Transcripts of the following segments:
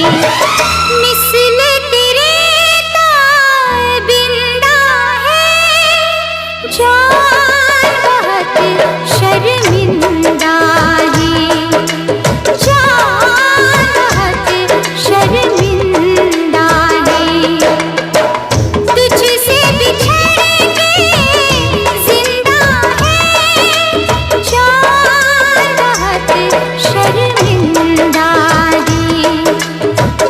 मिसल तेरे ताबिंदा है, जान बहुत शर्मिंदा है, जान बहुत शर्मिंदा है। तुझसे बिछड़ के जिंदा है, जान बहुत शर्मिंदा है,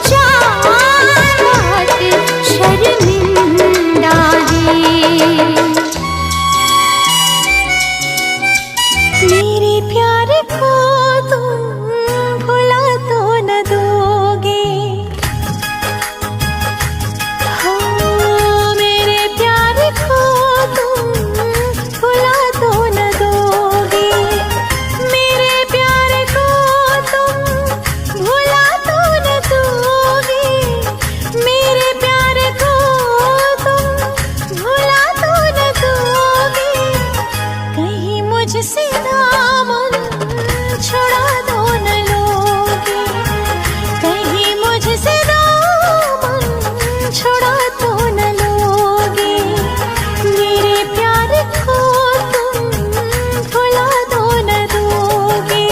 जान बहुत शर्मिंदा है। मेरे प्यार को तुम भुला तो न दोगे, हाँ मेरे प्यार को तुम भुला तो न दोगे, मेरे प्यार को तुम भुला तो न दोगे, मेरे प्यार को तुम भुला तो न दोगे। कहीं मुझसे दामन छुड़ा दो न लोगे, कहीं मुझसे दामन छुड़ा तो न लोगे, मेरे प्यार को तुम भुला दो न दोगे।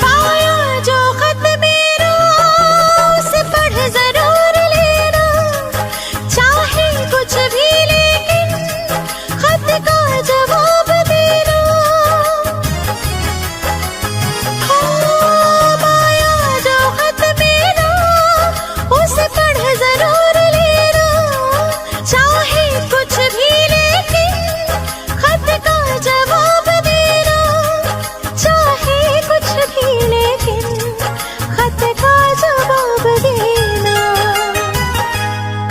पाया जो खत मेरा उसे पढ़ जरूर लेना, चाहे कुछ भी लेकिन खत का जवाब देना। हाँ पाया जो खत मेरा उसे पढ़ जरूर लेना, चाहे कुछ भी लेकिन खत का जवाब देना, चाहे कुछ भी लेकिन खत का जवाब देना।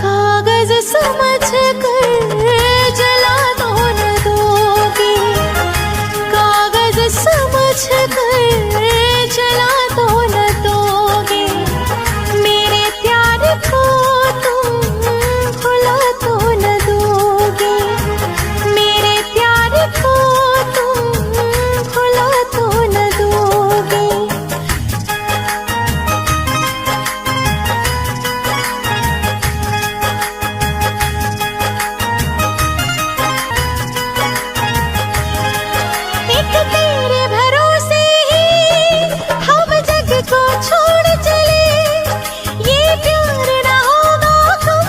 कागज समझ कर जला दो न दोगे, कागज समझ कर जला दो न दोगे, मेरे प्यार को तुम भुला तो न दोगे, मेरे प्यार को तुम भुला तो न दोगे। एक तेरे भरोसे ही हम जग को छोड़ चले, ये प्यार ना होगा कम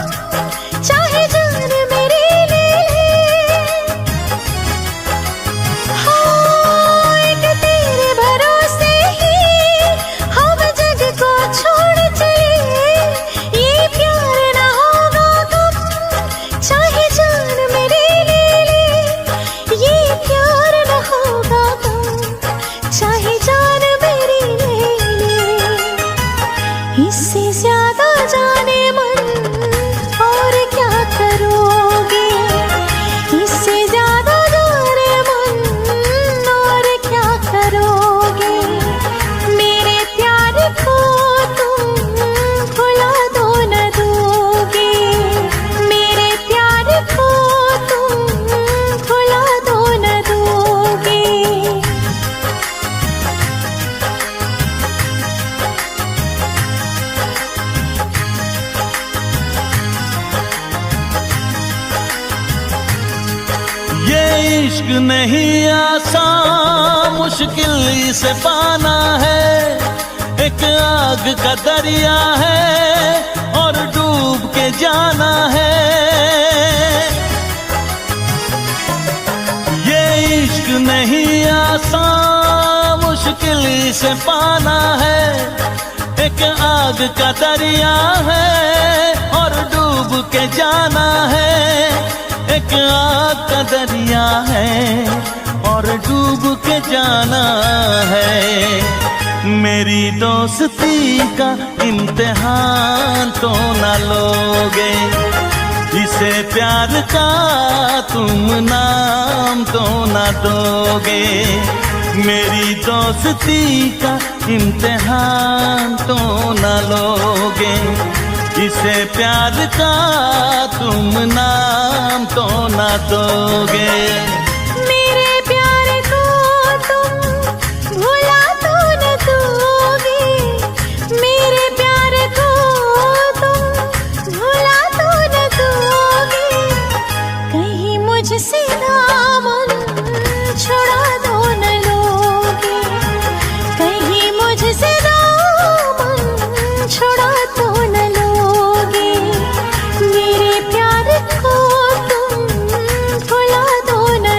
चाहे जान मेरी ले ले। हाँ एक तेरे भरोसे ही हम जग को छोड़ चले, ये प्यार ना होगा कम चाहे जान मेरी ले ले, ये प्यार न होगा कम चाहे जान मेरी ले ले। इससे ज्यादा जाने मन और क्या करोगे, इससे ज्यादा जाने मन और क्या करोगे, मेरे प्यार को तुम भुला दो न दोगे, मेरे प्यार को तुम भुला दो न दोगे। ये इश्क नहीं आसान, मुश्किल इसे पाना है, एक आग का दरिया है और डूब के जाना है। ये इश्क नहीं आसान, मुश्किल इसे पाना है, एक आग का दरिया है और डूब के जाना है, एक आग का दरिया है और डूब के जाना है। मेरी दोस्ती का इम्तिहान तो न लोगे, इसे प्यार का तुम नाम तो न दोगे, मेरी दोस्ती का इम्तिहान तो न लोगे, इसे प्यार का तुम नाम तो ना दोगे। मेरे प्यार को तुम भुला तो न दोगे, मेरे प्यार को तुम भुला तो न दोगे। कहीं मुझसे दामन छुड़ा तो न लोगे, कहीं मुझसे दामन छुड़ा तो न लोगे। मेरे प्यार को तुम भुला तो न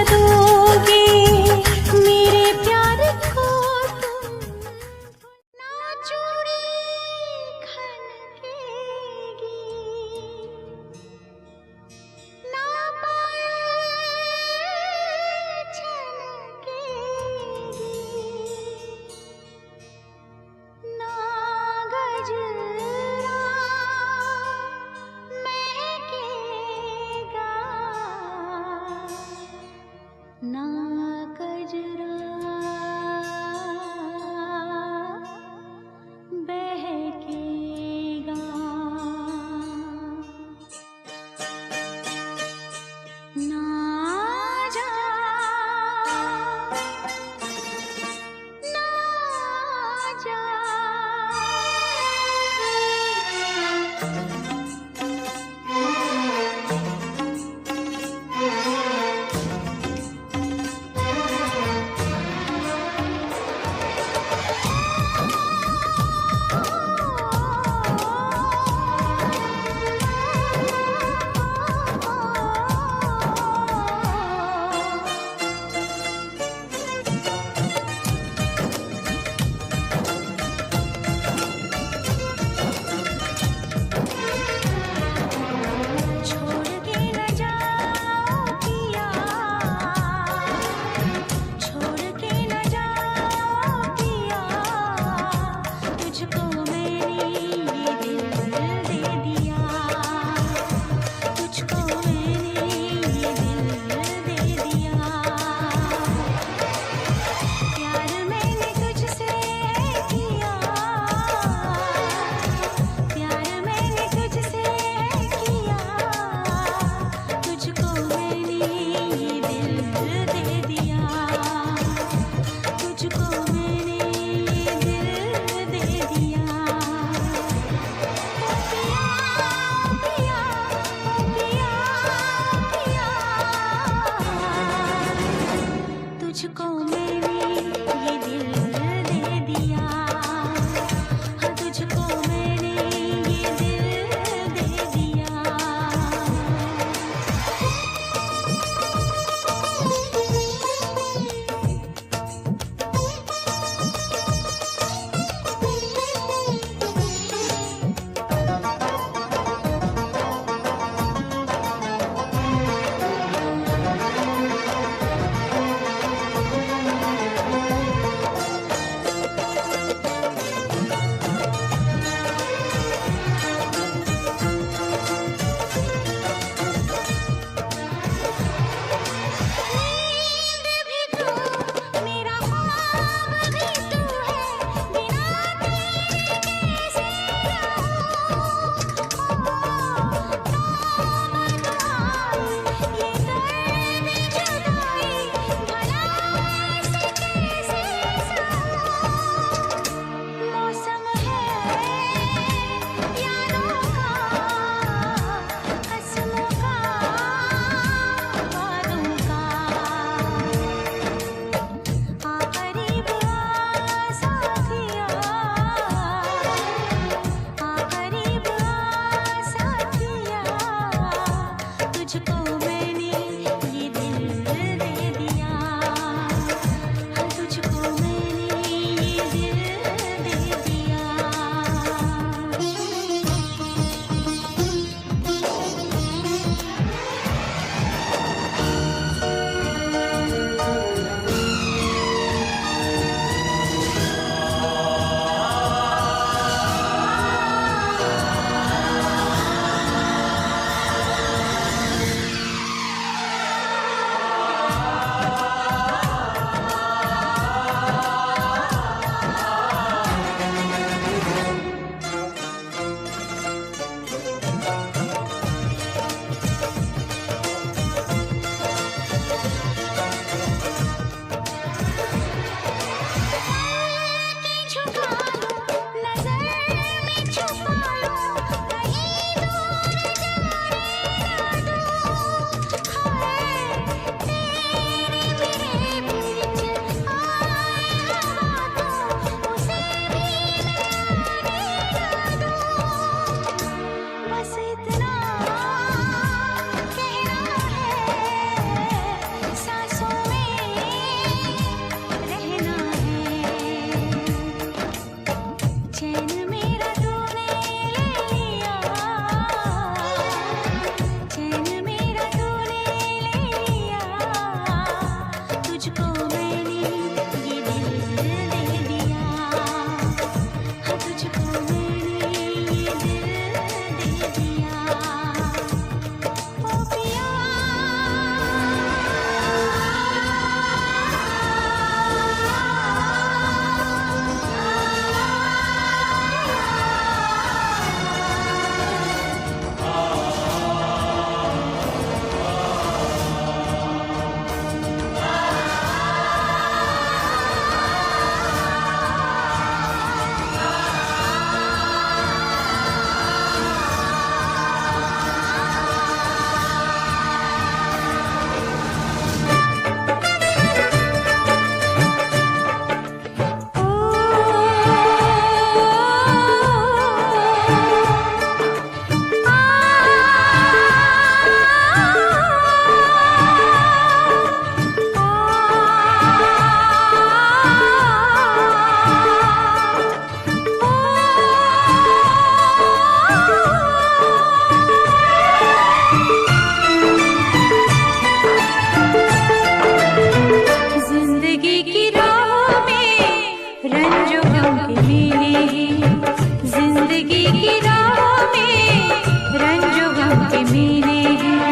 के मेले हैं।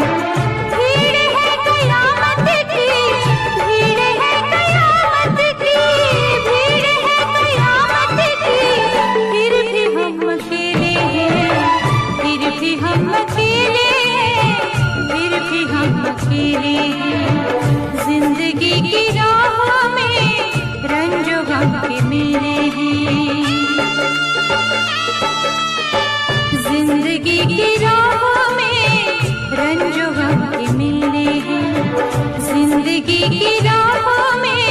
भीड़ है कयामत की, भीड़ है कयामत की, भीड़ है कयामत की, फिर भी हम अकेले हैं, फिर भी हम अकेले हैं, फिर भी हम अकेले हैं। जिंदगी की राह में रंजो गम के मेले हैं। जिंदगी की राह में रंजो गम के मेले हैं। जिंदगी की राह में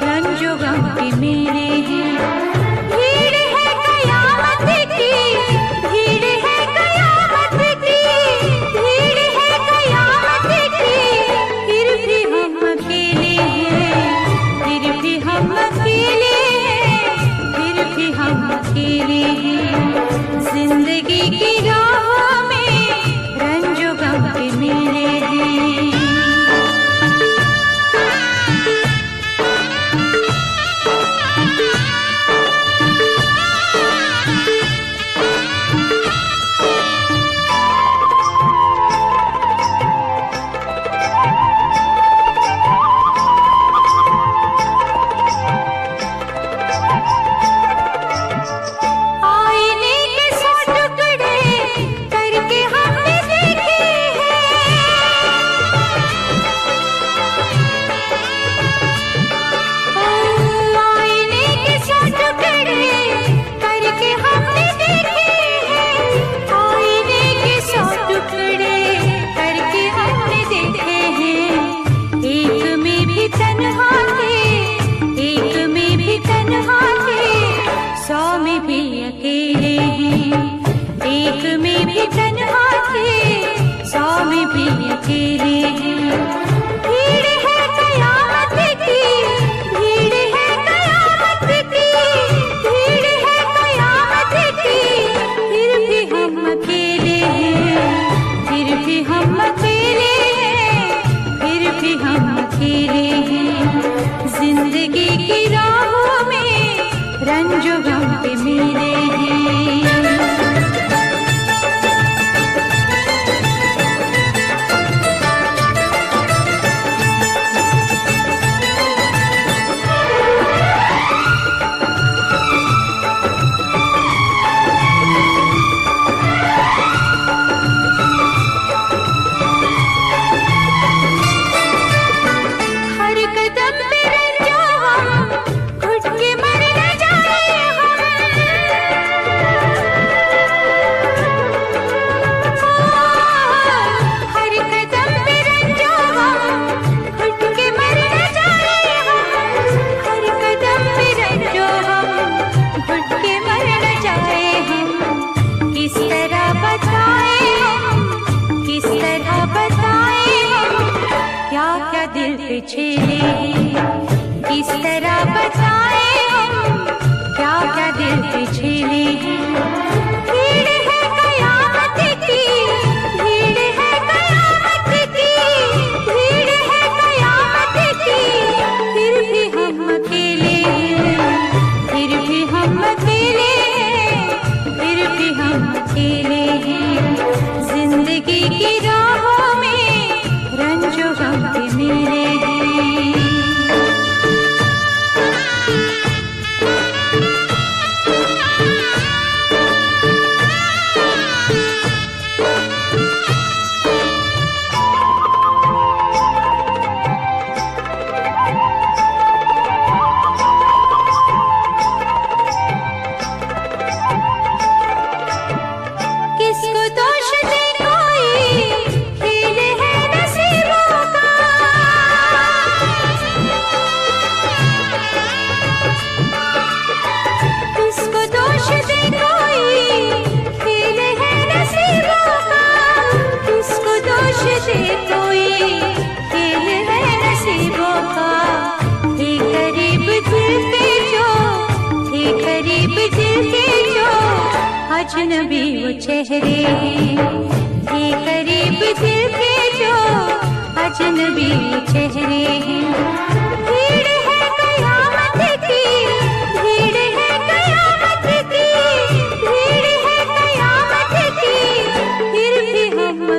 रंजो गम के मेले हैं। भीड़ है कयामत की, भीड़ है कयामत की, भीड़ है कयामत की, फिर भी हम अकेले हैं, फिर भी हम अकेले हैं, फिर भी हम अकेले हैं। जिंदगी की राह में रंजो गम के मेले हैं। आईने के सौ टुकड़े करके हमने देखे हैं। आईने के सौ टुकड़े करके हमने देखे हैं। आईने के सौ टुकड़े करके हमने देखे हैं। एक में भी तन्हा थे, एक में भी तन्हा थे, 100 में भी अकेले हैं। एक में भी तन्हा थे, 100 में भी अकेले हैं। भीड़ है कयामत की, भीड़ है कयामत की, भीड़ है कयामत की, फिर भी हम अकेले हैं, फिर भी हम अकेले हैं, फिर भी हम अकेले हैं। जिंदगी की राह में रंजो गम के मेले हैं। हर कदम पे रंजो हम, घुट के मर न जाए हम। हर कदम पे रंजो हम, घुट के मर न जाए हम। हर कदम पे रंजो हम, घुट के मर न जाए हम। किस तरह बताए हम, किस तरह बताए हम, क्या क्या दिल पे छेले हैं। किस तरह बताए हम, क्या क्या दिल पे छेले हैं। भीड़ है कयामत की, भीड़ है कयामत की, भीड़ है कयामत की, फिर भी हम अकेले हैं, फिर भी हम अकेले हैं, फिर भी हम अकेले हैं। जिंदगी की राह में रंजो गम के मेले हैं। किसको दोष दे कोई, खेल है नसीबों का। किसको दोष दे कोई, खेल है नसीबों का। किसको दोष दे कोई, खेल है नसीबों का। थे करीब दिल के जो, थे करीब दिल के जो, अजनबी वो चेहरे हैं। थे करीब दिल के जो, अजनबी वो चेहरे हैं। भीड़ है कयामत की, भीड़ है कयामत की, भीड़ है कयामत की, फिर भी हम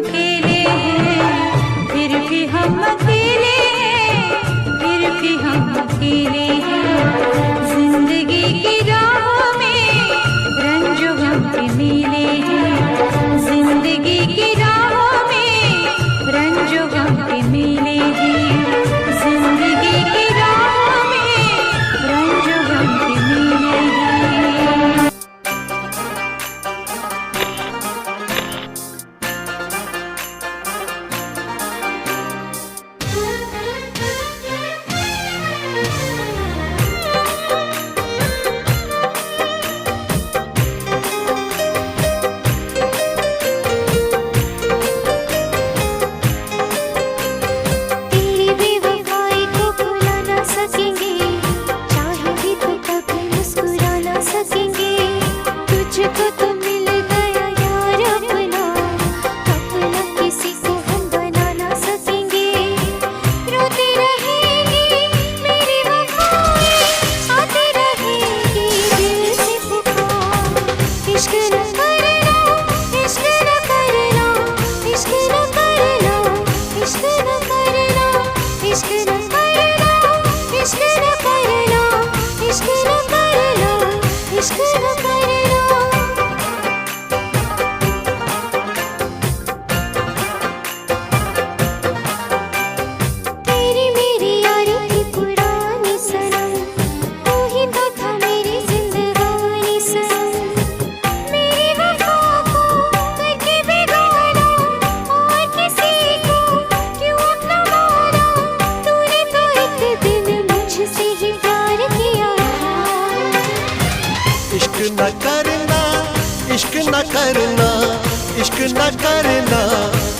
इश्क न करना,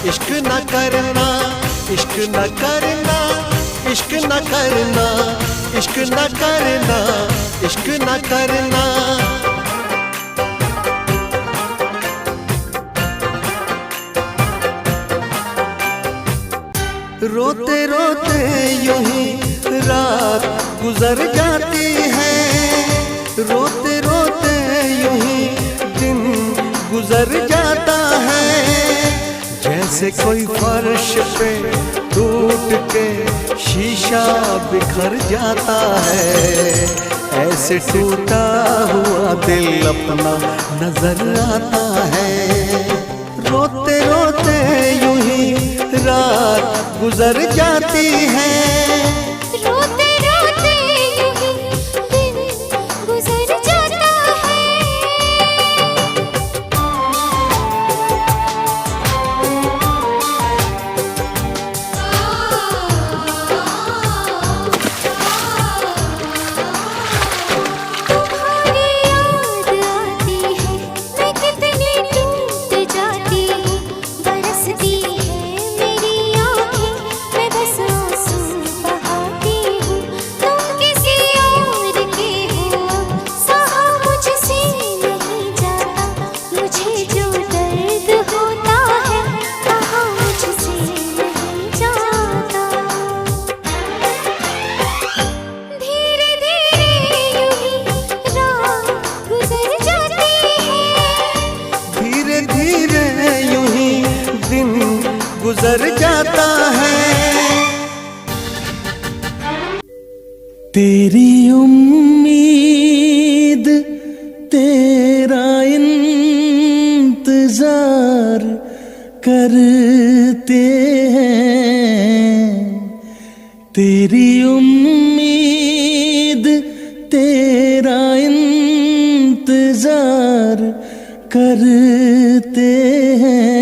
इश्क न करना, इश्क न करना, इश्क न करना, इश्क न करना, इश्क न करना। रोते रोते यूं ही रात गुजर जाती है, रोते रोते यूं ही दिन गुजर जाता है। जैसे कोई फर्श पे टूट के शीशा बिखर जाता है, ऐसे टूटा हुआ दिल अपना नजर आता है। रोते रोते यूं ही रात गुजर जाती है, रोते रोते यूं ही दिन गुजर जाता है। तुम्हारी याद आती है, मैं कितनी टूट जाती हूँ। बरसती है मेरी आँखें, मैं बस आंसू बहाती हूँ। तुम किसी और के हो, सहा मुझसे नहीं जाता। मुझे जो दर्द होता है, कहा मुझसे नहीं जाता। धीरे धीरे यूं ही रात गुजर जाती है, धीरे धीरे यूं ही दिन गुजर जाता है। तेरी उम्मीद तेरा इंतजार करते हैं, तेरी उम्मीद तेरा इंतजार करते हैं।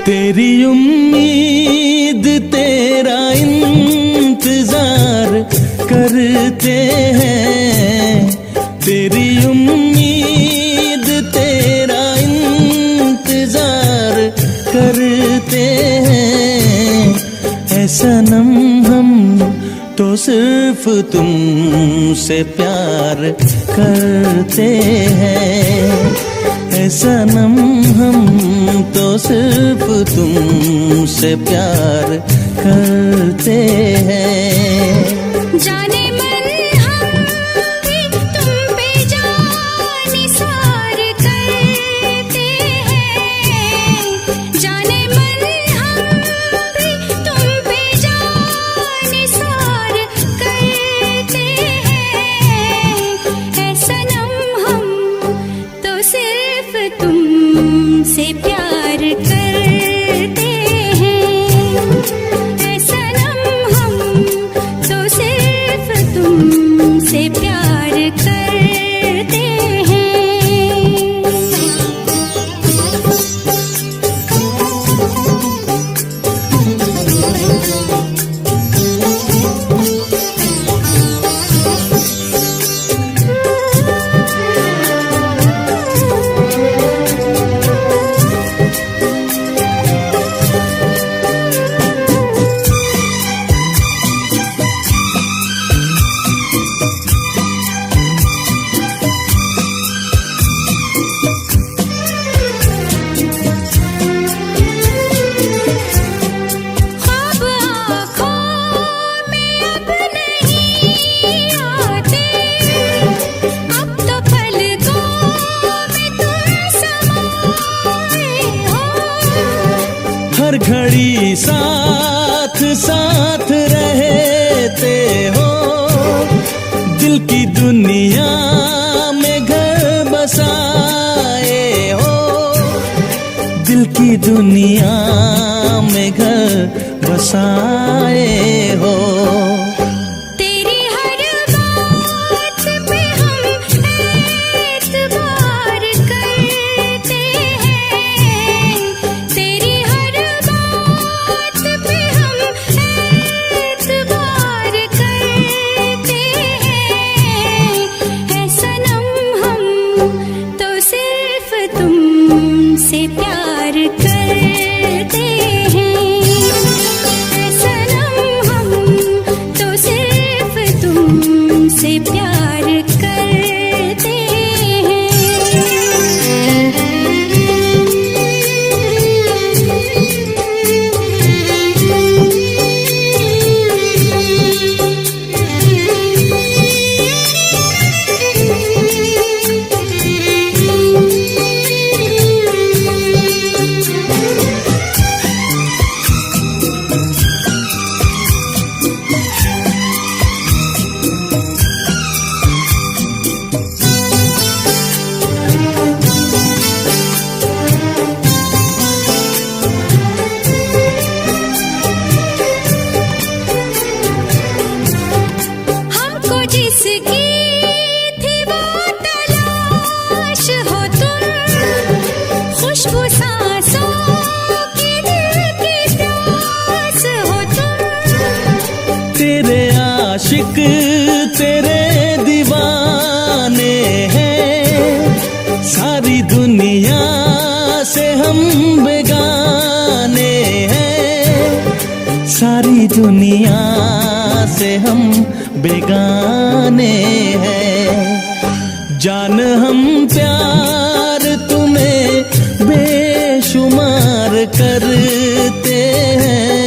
तेरी उम्मीद तेरा इंतजार करते हैं, तेरी उम्मीद तेरा इंतजार करते हैं। ऐ सनम हम तो सिर्फ तुमसे प्यार करते हैं, ऐ सनम हम तो सिर्फ तुमसे प्यार करते हैं। जाने मन हम भी तुम पे जान निसार करते हैं। जाने मन हम भी तुम पे जान निसार करते हैं। ऐ सनम हम तो सिर्फ तुमसे प्यार करते हैं। ऐ सनम हम तो सिर्फ तुमसे प्यार करते हैं। ख्वाब आँखों में अब नहीं आते, अब तो पलकों में तुम समाए हो। हर घड़ी साथ साथ रहते हो, दिल की दुनिया में घर बसाए हो, दिल की दुनिया में घर बसाए हो। तेरी हर बात पे हम एतबार करते हैं। तेरी हर बात पे आशिक तेरे दीवाने हैं, सारी दुनिया से हम बेगाने हैं, सारी दुनिया से हम बेगाने हैं। जान हम प्यार तुम्हें बेशुमार करते हैं,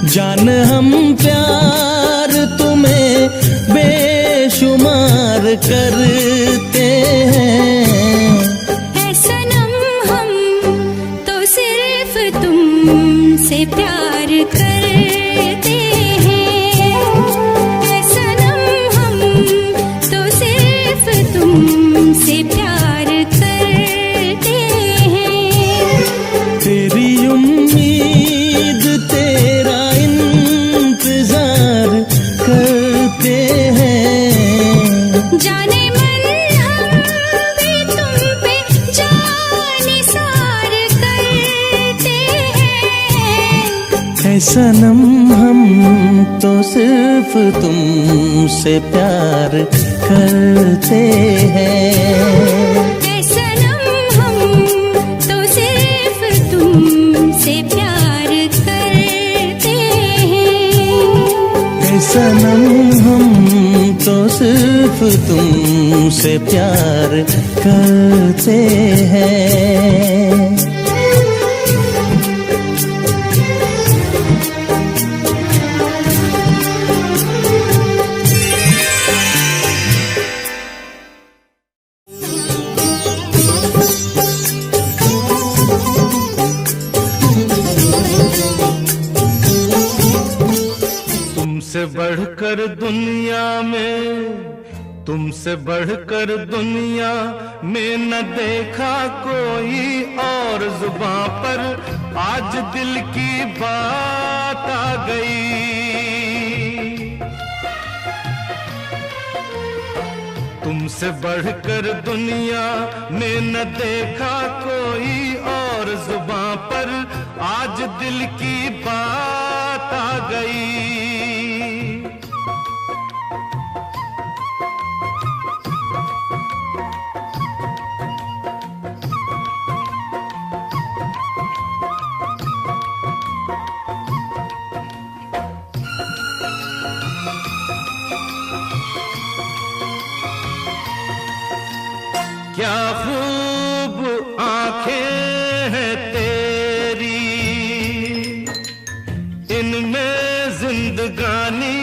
जान हम प्यार तुम्हें बेशुमार करते हैं। ऐ सनम हम तो सिर्फ तुमसे प्यार करते हैं, ऐ सनम हम तो सिर्फ तुमसे प्यार करते हैं। तेरी उम्मीद तेरा इंतजार करते हैं। जाने मन हम भी तुम पे जाने सार करते हैं। ऐ सनम हम तो सिर्फ तुमसे प्यार करते हैं। ऐ सनम हम तो सिर्फ तुमसे प्यार करते हैं। ऐ सनम हम तो सिर्फ तुमसे प्यार करते हैं। तुमसे बढ़कर दुनिया में, तुमसे बढ़कर दुनिया में न देखा कोई और, जुबां पर आज दिल की बात आ गई। तुमसे बढ़कर दुनिया में न देखा कोई और, जुबां पर आज दिल की बात आ गई। क्या खूब आंखें हैं तेरी, इनमें जिंदगानी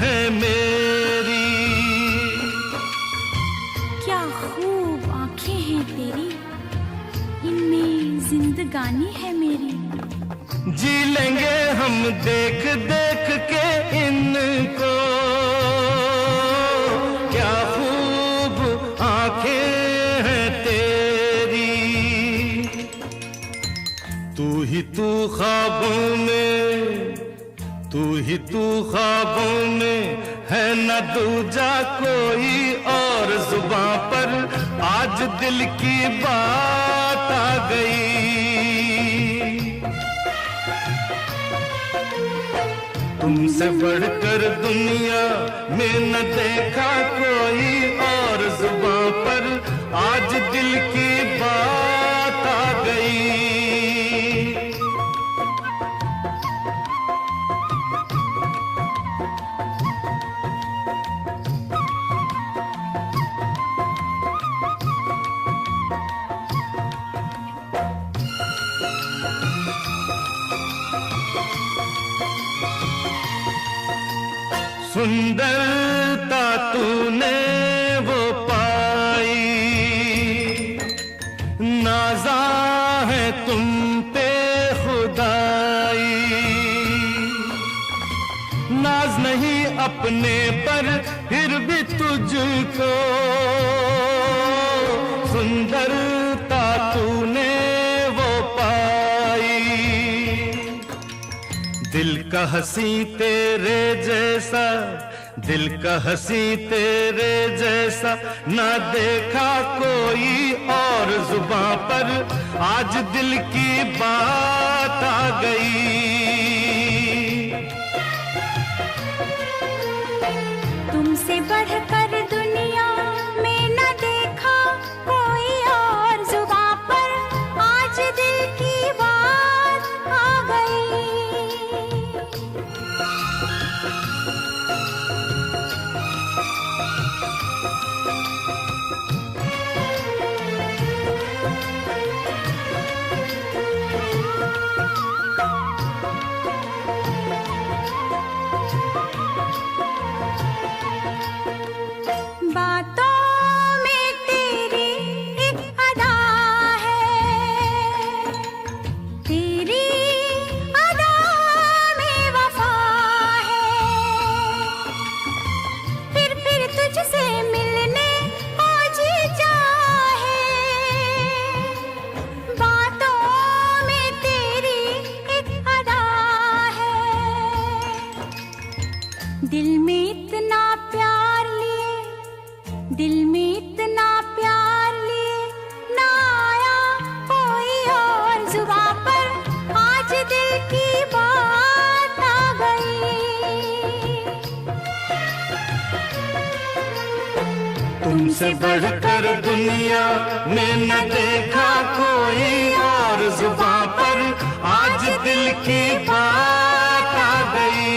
है मेरी। क्या खूब आंखें हैं तेरी, इनमें जिंदगानी है मेरी। जी लेंगे हम देख देख के इनको, क्या खूब आंखें हैं तेरी। तू ही तू ख्वाबों में, तू ही तू ख्वाबों में है न दूजा कोई और, जुबां पर आज दिल की बात आ गई। तुमसे बढ़कर दुनिया में न देखा कोई और, जुबां पर आज दिल की बात आ गई। सुंदरता तूने वो पाई, नाज़ा है तुम पे खुदाई। नाज नहीं अपने पर फिर भी तुझको, सुंदरता तूने वो पाई। दिल का हंसी तेरे जैसा, दिल का हंसी तेरे जैसा ना देखा कोई और, जुबां पर आज दिल की बात आ गई। तुमसे बढ़कर दुनिया में न देखा कोई और, जुबां पर आज दिल की बात आ गई। बातों में तेरी एक अदा है, तेरी अदा में वफा है, फिर तुझसे मिलने को जी चाहे। बातों में तेरी एक अदा है, दिल में इतना प्यार लिए, दिल में इतना प्यार लिए, ना आया कोई और, जुबां पर आज दिल की बात आ गई। तुमसे बढ़कर दुनिया में न देखा कोई और, जुबां पर आज दिल की बात आ गई।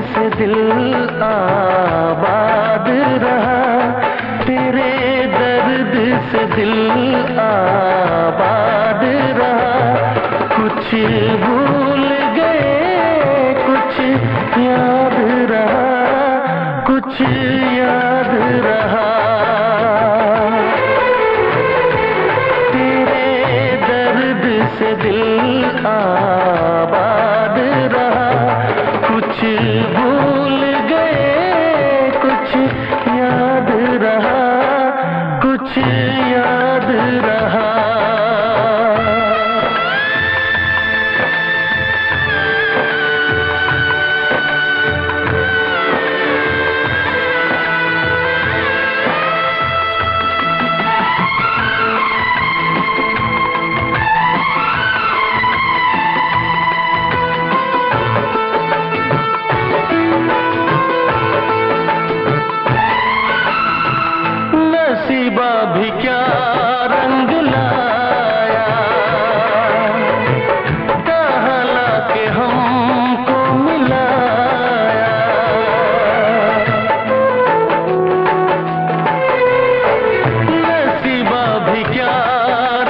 से दिल आबाद रहा, तेरे दर्द से दिल आबाद रहा। कुछ भूल गए कुछ याद रहा, कुछ याद रहा। तेरे दर्द से दिल आबाद रहा, कुछ भूल गए कुछ याद रहा, कुछ याद रहा। नसीबा भी क्या रंग लाया, कहाँ लाके हमको मिलाया। नसीबा भी क्या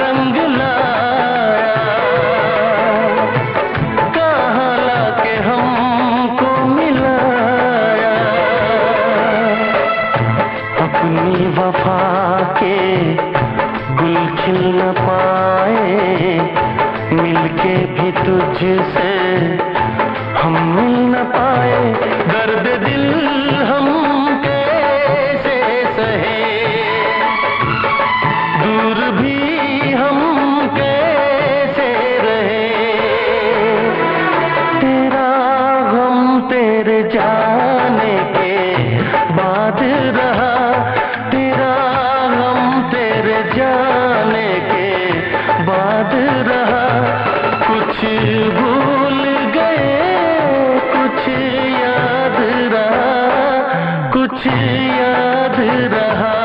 रंग लाया, कहाँ लाके हमको मिलाया। अपनी वफा के गुल खिल न पाए, मिलके भी तुझसे हम मिल न पाए। दर्द दिल हम कैसे सहे, दूर भी हम कैसे रहे। तेरा गम तेरे जाने के बाद रहा, तेरा गम तेरे जाने के बाद रहा। कुछ भूल गए कुछ याद रहा, कुछ याद रहा।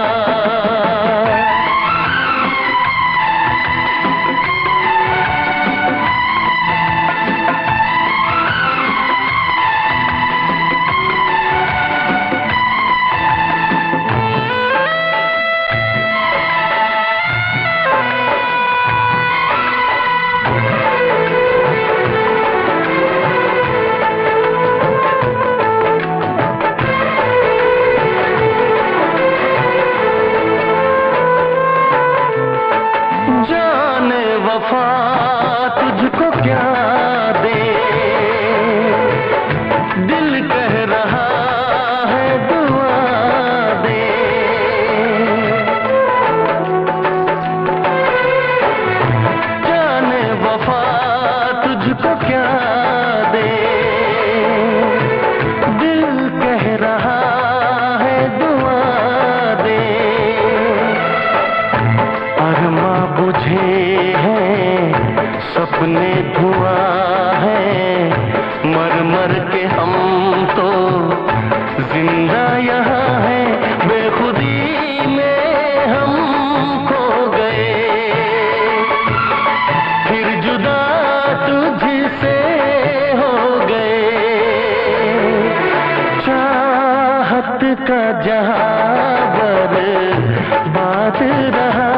का जहां बर्बाद रहा,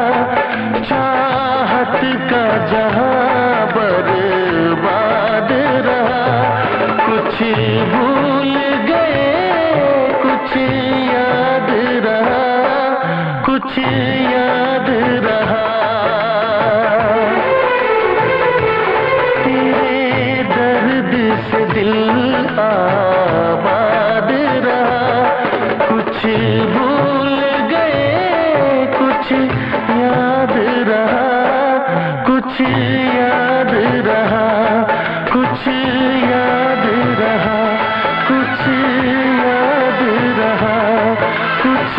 चाहत का जहां बर्बाद रहा। कुछ भूल गए कुछ याद रहा, कुछ याद रहा। तेरे दर्द से दिल आबाद रहा, कुछ भूल गए कुछ याद रहा, कुछ याद रहा, कुछ याद रहा, कुछ याद रहा, कुछ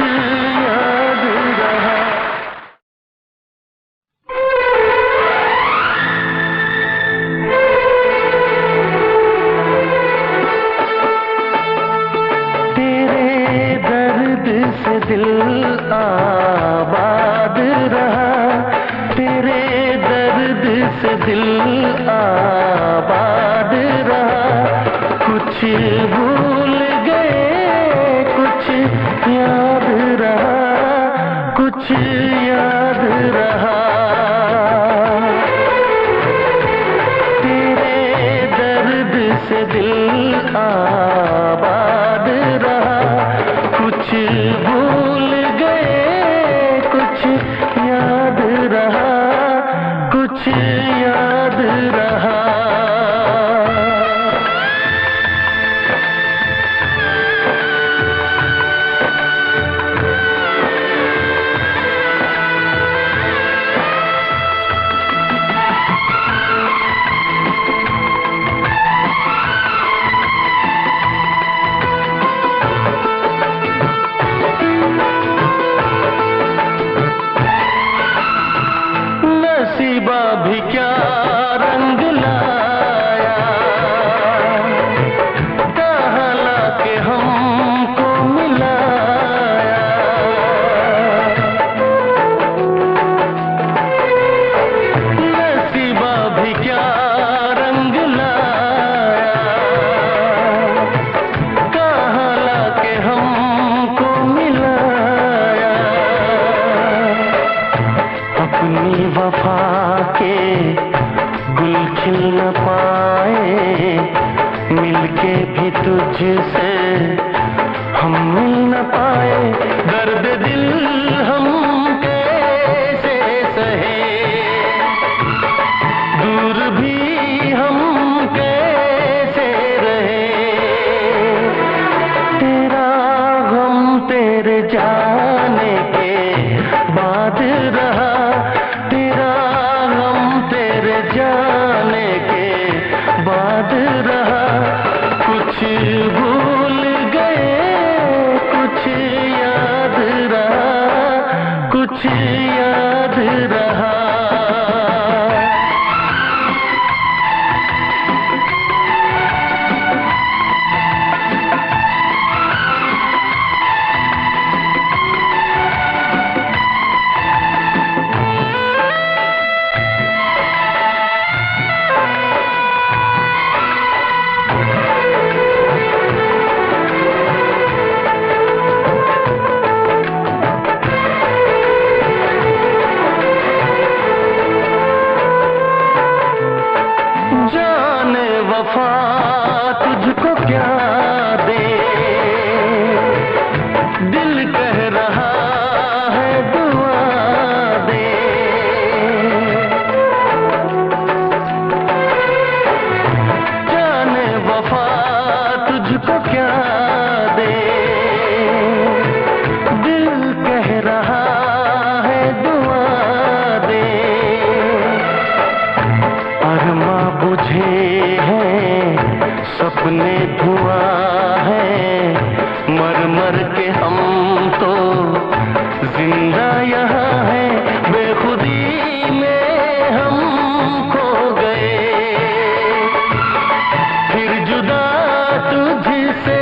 याद रहा। तेरे दर्द से दिल आबाद रहा, तेरे दर्द से दिल आबाद रहा। कुछ भूल गए कुछ याद रहा, कुछ याद रहा। तेरे दर्द से दिल आबाद रहा, कुछ भूल गए कुछ याद रहा, कुछ याद रहा। नसीबा भी क्या रंग लाया, कहाँ लाके हमको मिलाया। नसीबा भी क्या रंग लाया, कहाँ लाके हमको मिलाया। अपनी वफा के गुल खिल न पाए, मिलके भी तुझसे हम मिल न पाए। दर्द दिल हम कैसे सहे, दूर भी हम कैसे रहे। तेरा गम तेरे जाने के बाद रहा, तेरा गम तेरे जाने के बाद रहा। कुछ भूल गए कुछ याद रहा, कुछ याद रहा। जाने वफा तुझको क्या दे, दिल कह रहा है दुआ दे। जाने वफा तुझको क्या दे, दिल कह रहा है दुआ दे। अरमा बुझे हैं सपने धुआं है, मर मर के हम तो जिंदा यहाँ हैं। बेखुदी में हम खो गए, फिर जुदा तुझसे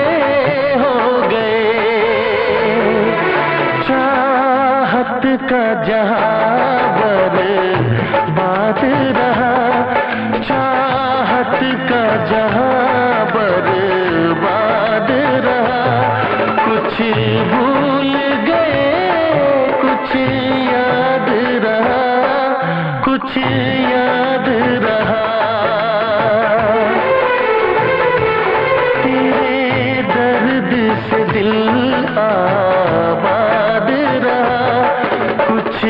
हो गए। चाहत का जहां बर्बाद रहा, चाहत का जहां बर्बाद रहा। कुछ कुछ भूल गए, कुछ याद रहा, कुछ याद रहा। तेरे दर्द से दिल आबाद रहा, कुछ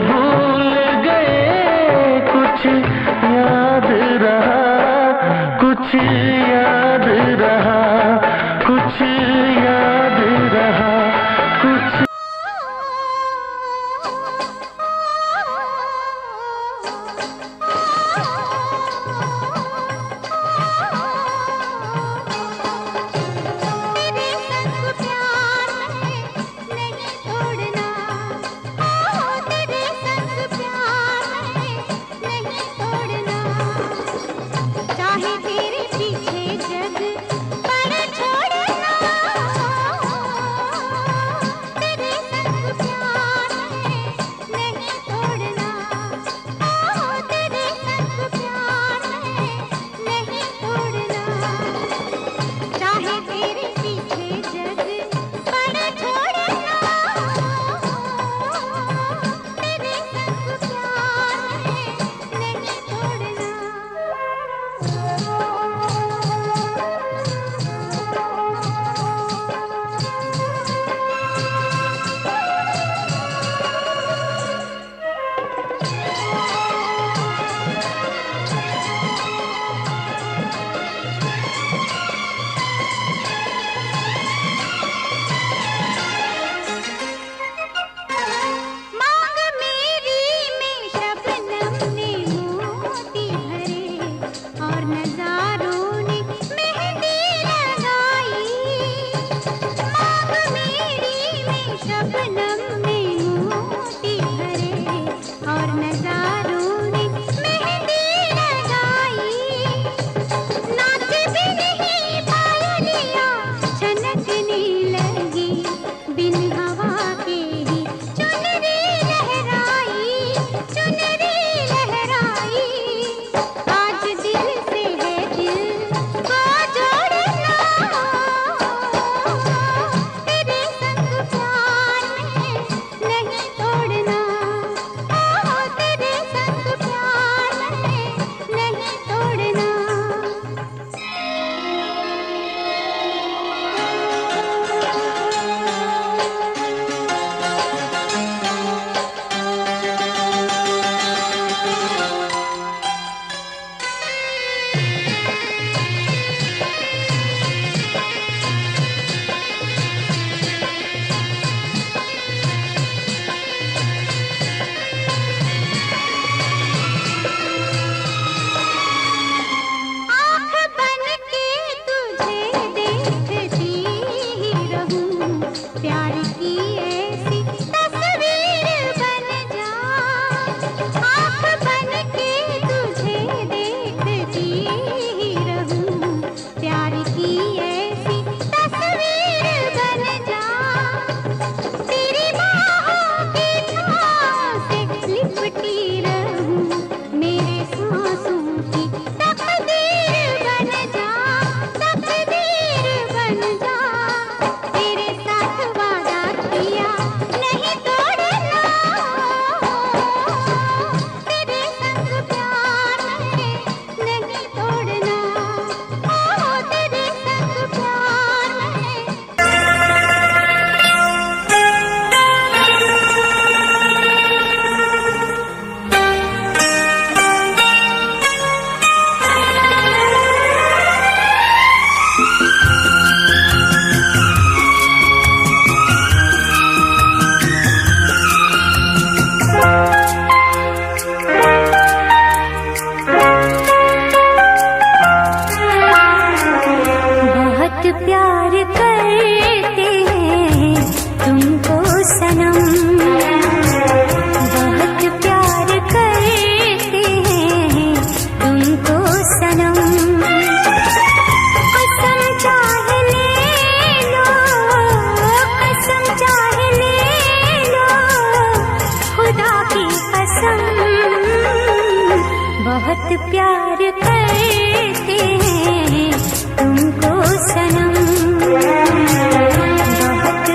भूल गए, कुछ याद रहा, कुछ याद रहा, कुछ याद रहा, कुछ। बहुत प्यार करते हैं तुमको सनम, बहुत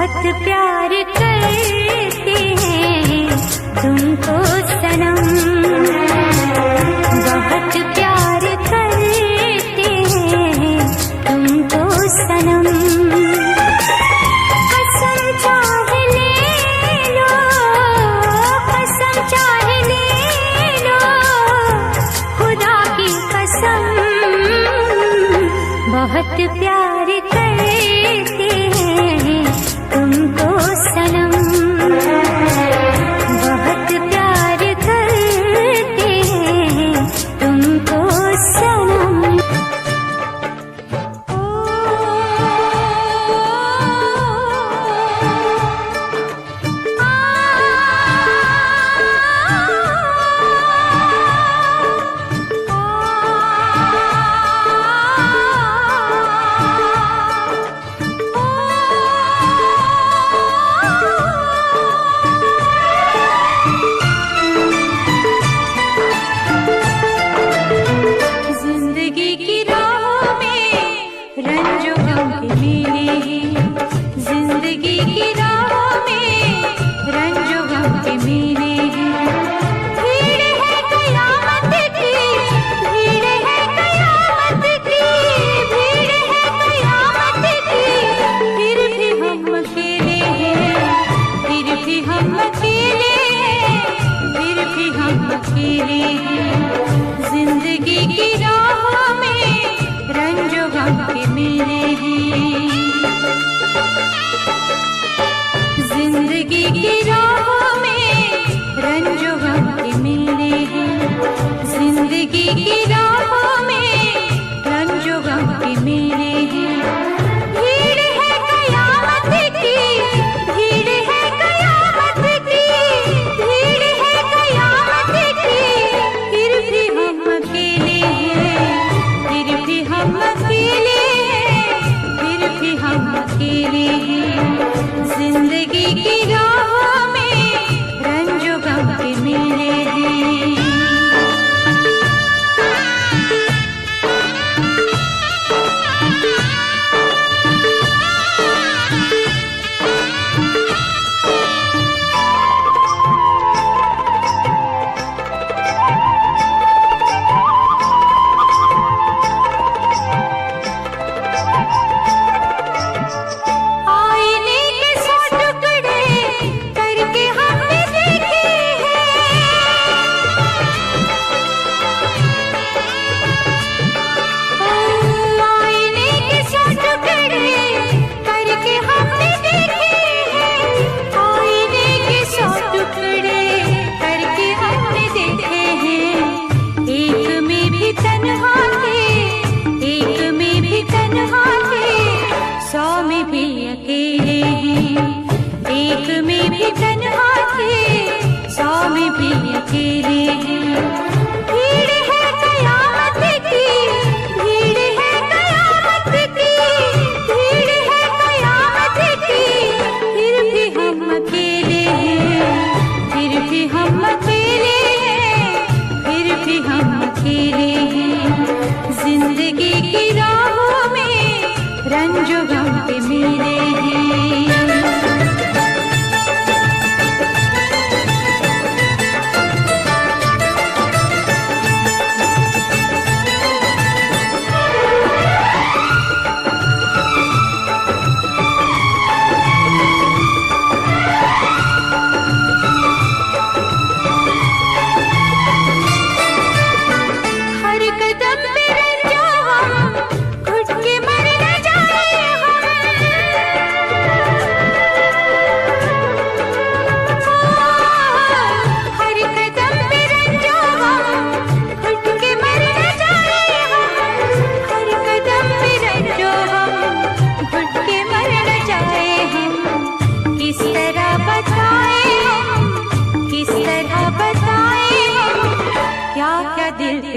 बहुत प्यार करते हैं तुमको सनम, बहुत प्यार करते हैं तुमको सनम।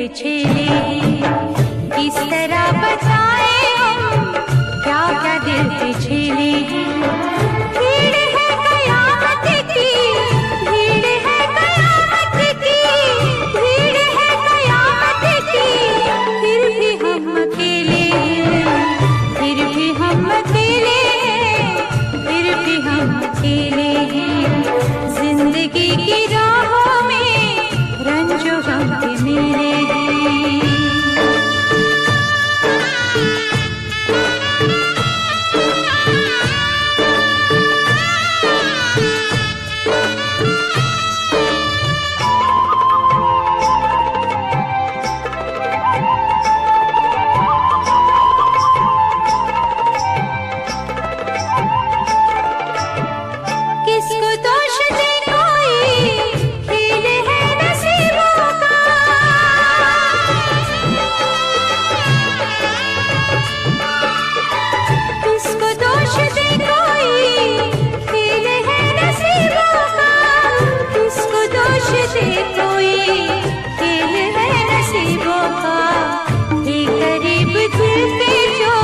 पे छेले किस तरह बताए हम क्या क्या दिल पे छेले भीड़ है कयामत की भीड़ है कयामत की भीड़ है कयामत की फिर भी हम अकेले फिर भी हम अकेले फिर भी हम अकेले हैं जिंदगी की राहों में रंजो गम के मेरे हैं किसको दोष दे कोई खेल है नसीबों का किसको दोष दे कोई खेल है नसीबों का किसको दोष दे कोई खेल है नसीबों का थे करीब दिल के जो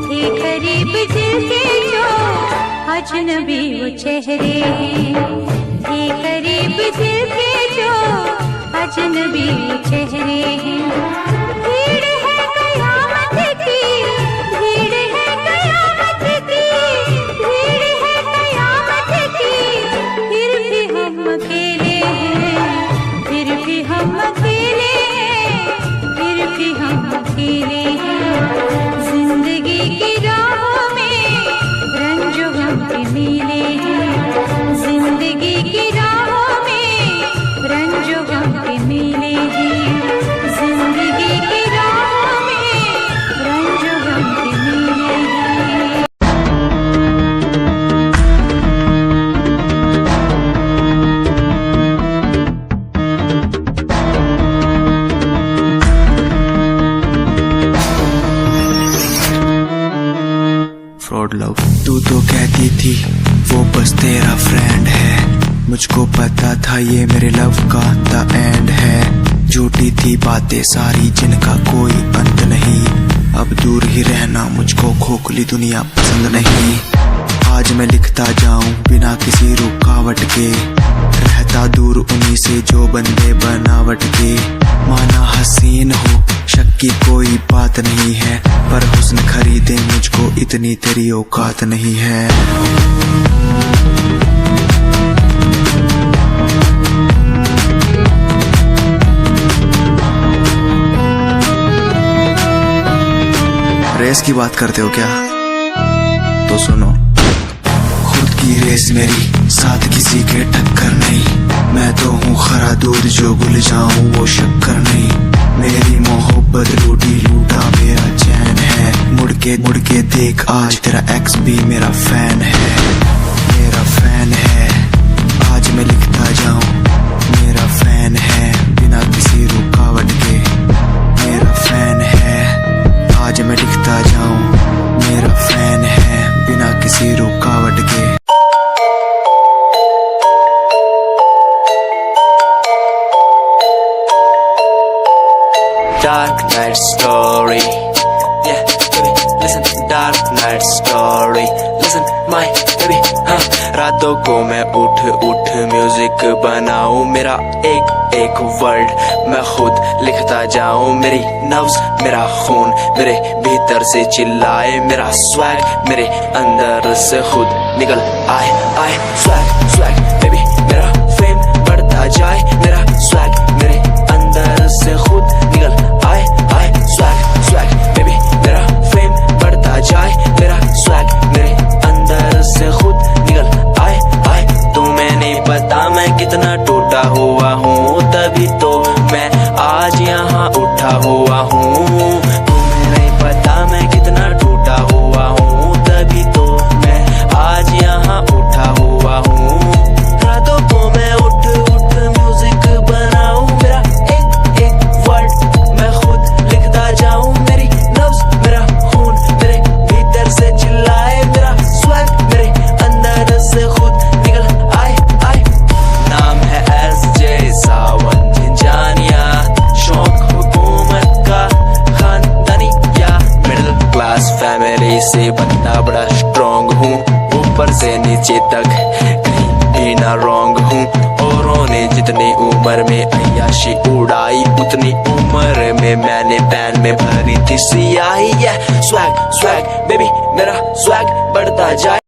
थे करीब दिल के जो अजनबी वो चेहरे थे करीब दिल के जो अजनबी वो चेहरे हैं भीड़ है कयामत की भीड़ है कयामत की भीड़ है कयामत की फिर भी हम अकेले हैं फिर भी हम अकेले हैं फिर भी हम अकेले हैं जिंदगी की राहों में रंजो गम के मेले हैं जिंदगी की राहों में रंजो गम के मेले हैं जिंदगी की राहों में रंजो गम के मेले हैं फ्रॉड लव तू तो कहती थी वो बस तेरा फ्रेंड है मुझको पता था ये मेरे लव का द एंड है झूठी थी बातें सारी जिनका कोई अंत नहीं अब दूर ही रहना मुझको खोखली दुनिया पसंद नहीं आज मैं लिखता जाऊं बिना किसी रुकावट के रहता दूर उन्हीं से जो बंदे बनावट के माना हसीन हो शक की कोई बात नहीं है पर हुस्न खरीदे मुझको इतनी तेरी औकात नहीं है रेस की बात करते हो क्या तो सुनो खुद की रेस मेरी साथ किसी के टक्कर नहीं मैं तो हूँ खरा दूध जो भूल जाऊं वो शक्कर नहीं मेरी मोहब्बत लूटी लूटा मेरा चैन है मुड़ के देख आज तेरा एक्स भी मेरा फैन है आज मैं लिखता जाऊं मेरा फैन है बिना किसी रुकावट के मेरा फैन है आज मैं लिखता जाऊं मेरा फैन है बिना किसी रुकावट के Dark night story, yeah, baby, listen. Dark night story, listen, my baby, हाँ. रातों को मैं उठ म्यूजिक बनाऊं मेरा एक वर्ड मैं खुद लिखता जाऊं मेरी नब्ज मेरा खून मेरे भीतर से चिल्लाए मेरा स्वैग मेरे अंदर से खुद निकल आए स्वैग बेबी मेरा फेम बढ़ता जाए मेरा स्वैग मेरे अंदर से खुद निकल आए स्वैग बेबी मेरा फेम बढ़ता जाए मेरा स्वैग मेरे अंदर से खुद निकल आए तुम्हें नहीं पता मैं कितना टूटा हुआ हूँ तभी तो मैं आज यहाँ उठा हुआ हूँ तुम्हें नहीं पता मैं कितना टूटा हुआ हूँ तभी तो मैं आज यहाँ उठा हुआ हूँ रातों को मैं उठ म्यूजिक बना ऊपर से नीचे तक कहीं भी ना रॉन्ग हूँ। औरों ने जितनी उम्र में अय्याशी उड़ाई उतनी उम्र में मैंने पैन में भरी थी सियाही। स्वैग स्वैग बेबी मेरा स्वैग बढ़ता जाए।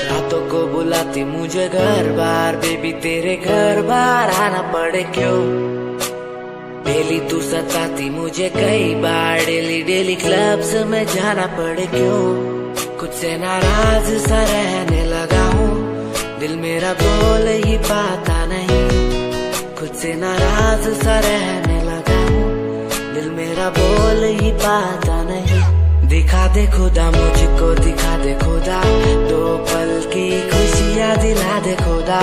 रातों को बुलाती मुझे घर बार बेबी तेरे घर बार आना पड़े क्यों। डेली तू सताती मुझे कई बार डेली डेली क्लब्स में जाना पड़े क्यों। खुद से नाराज सा रहने लगा हूँ दिल मेरा बोल ही पाता नहीं। खुद से नाराज सा रहने लगा हूँ दिल मेरा बोल ही पाता नहीं। दिखा दे खुदा मुझको दिखा दे खुदा दो पल की खुशियाँ दिला दे खुदा।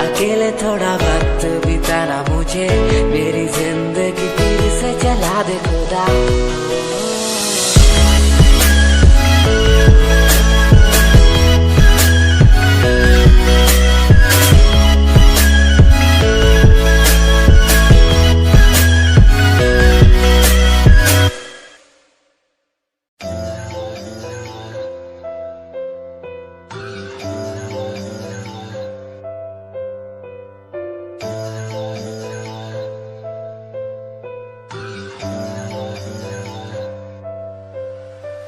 अकेले थोड़ा वक्त बिताना मुझे मेरी जिंदगी फिर से चला दे खुदा।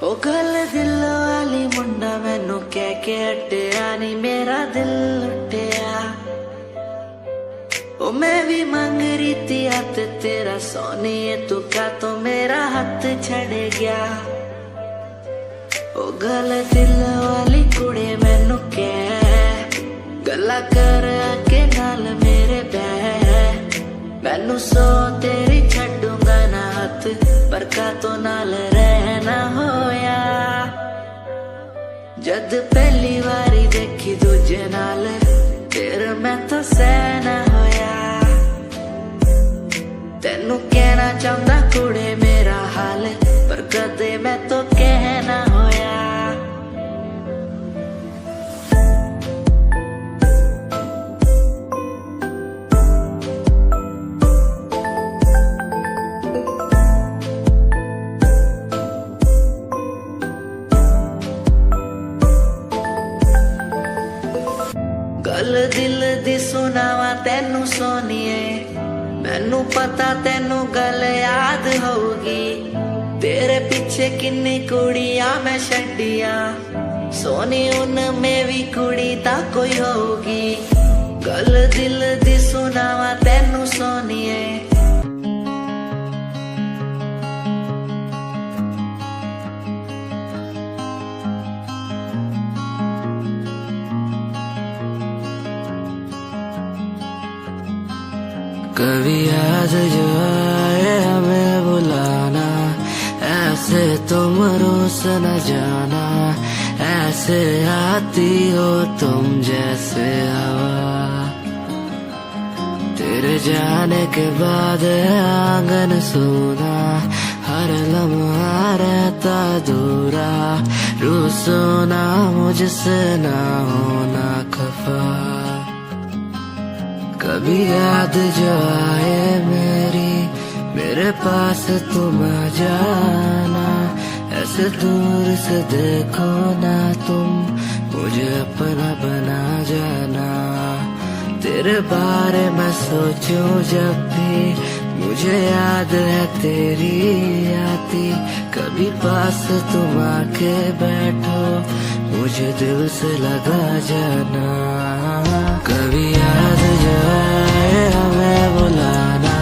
ओ गल दिल वाली मुंडा मैनू कह के हटिया नी मेरा दिल लुटिया। ओ मैं भी मांग रही थी हाथ तेरा सोनिए तू का तो मेरा हाथ छड़ गया। ओ गल दिल वाली कुड़ी मैनू कह गला कर के नाल मेरे बह। मैनू सो तेरी छड्डूंगा ना हाथ पर का तो नाल रहना होया। जद पहली बारी देखी दूजे नाल फिर मैं तो सहना होया। तेनू कहना चाहता कुड़े मेरा हाल पर कदे मैं तो कहना होया। गल दिल दी सुनावा तेनू सोनिए मैनू पता तेनू गल याद होगी। तेरे पीछे किन्नी कुड़ियां मैं छड्डिया सोनी उनमें भी कुड़ी ता कोई होगी। गल दिल दी सुनावा तेनू सोनिए कभी याद जो आए हमें बुलाना ऐसे तुम रोस न जाना। ऐसे आती हो तुम जैसे हवा तेरे जाने के बाद आंगन सूना। हर लम्हा रहता दूरा रूसो ना मुझसे ना होना खफा। कभी याद जो आए मेरे पास तुम आ जाना। ऐसे दूर से देखो ना तुम मुझे अपना बना जाना। तेरे बारे में सोचूं जब भी मुझे याद है तेरी आती। कभी पास तुम आके बैठो मुझे दिल से लगा जाना। कभी याद जो आए हमें बुलाना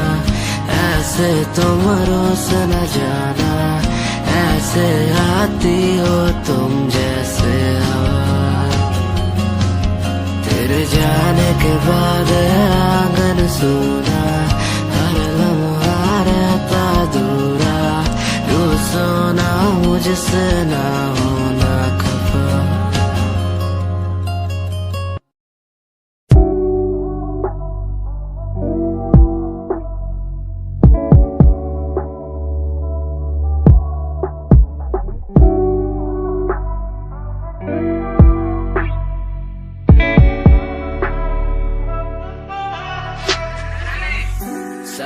ऐसे तुम रोस न जाना। ऐसे आती हो तुम जैसे हवा तेरे जाने के बाद आंगन सूना। हर लम्हा रहता दूरा रूसो ना मुझसे ना होना खफा।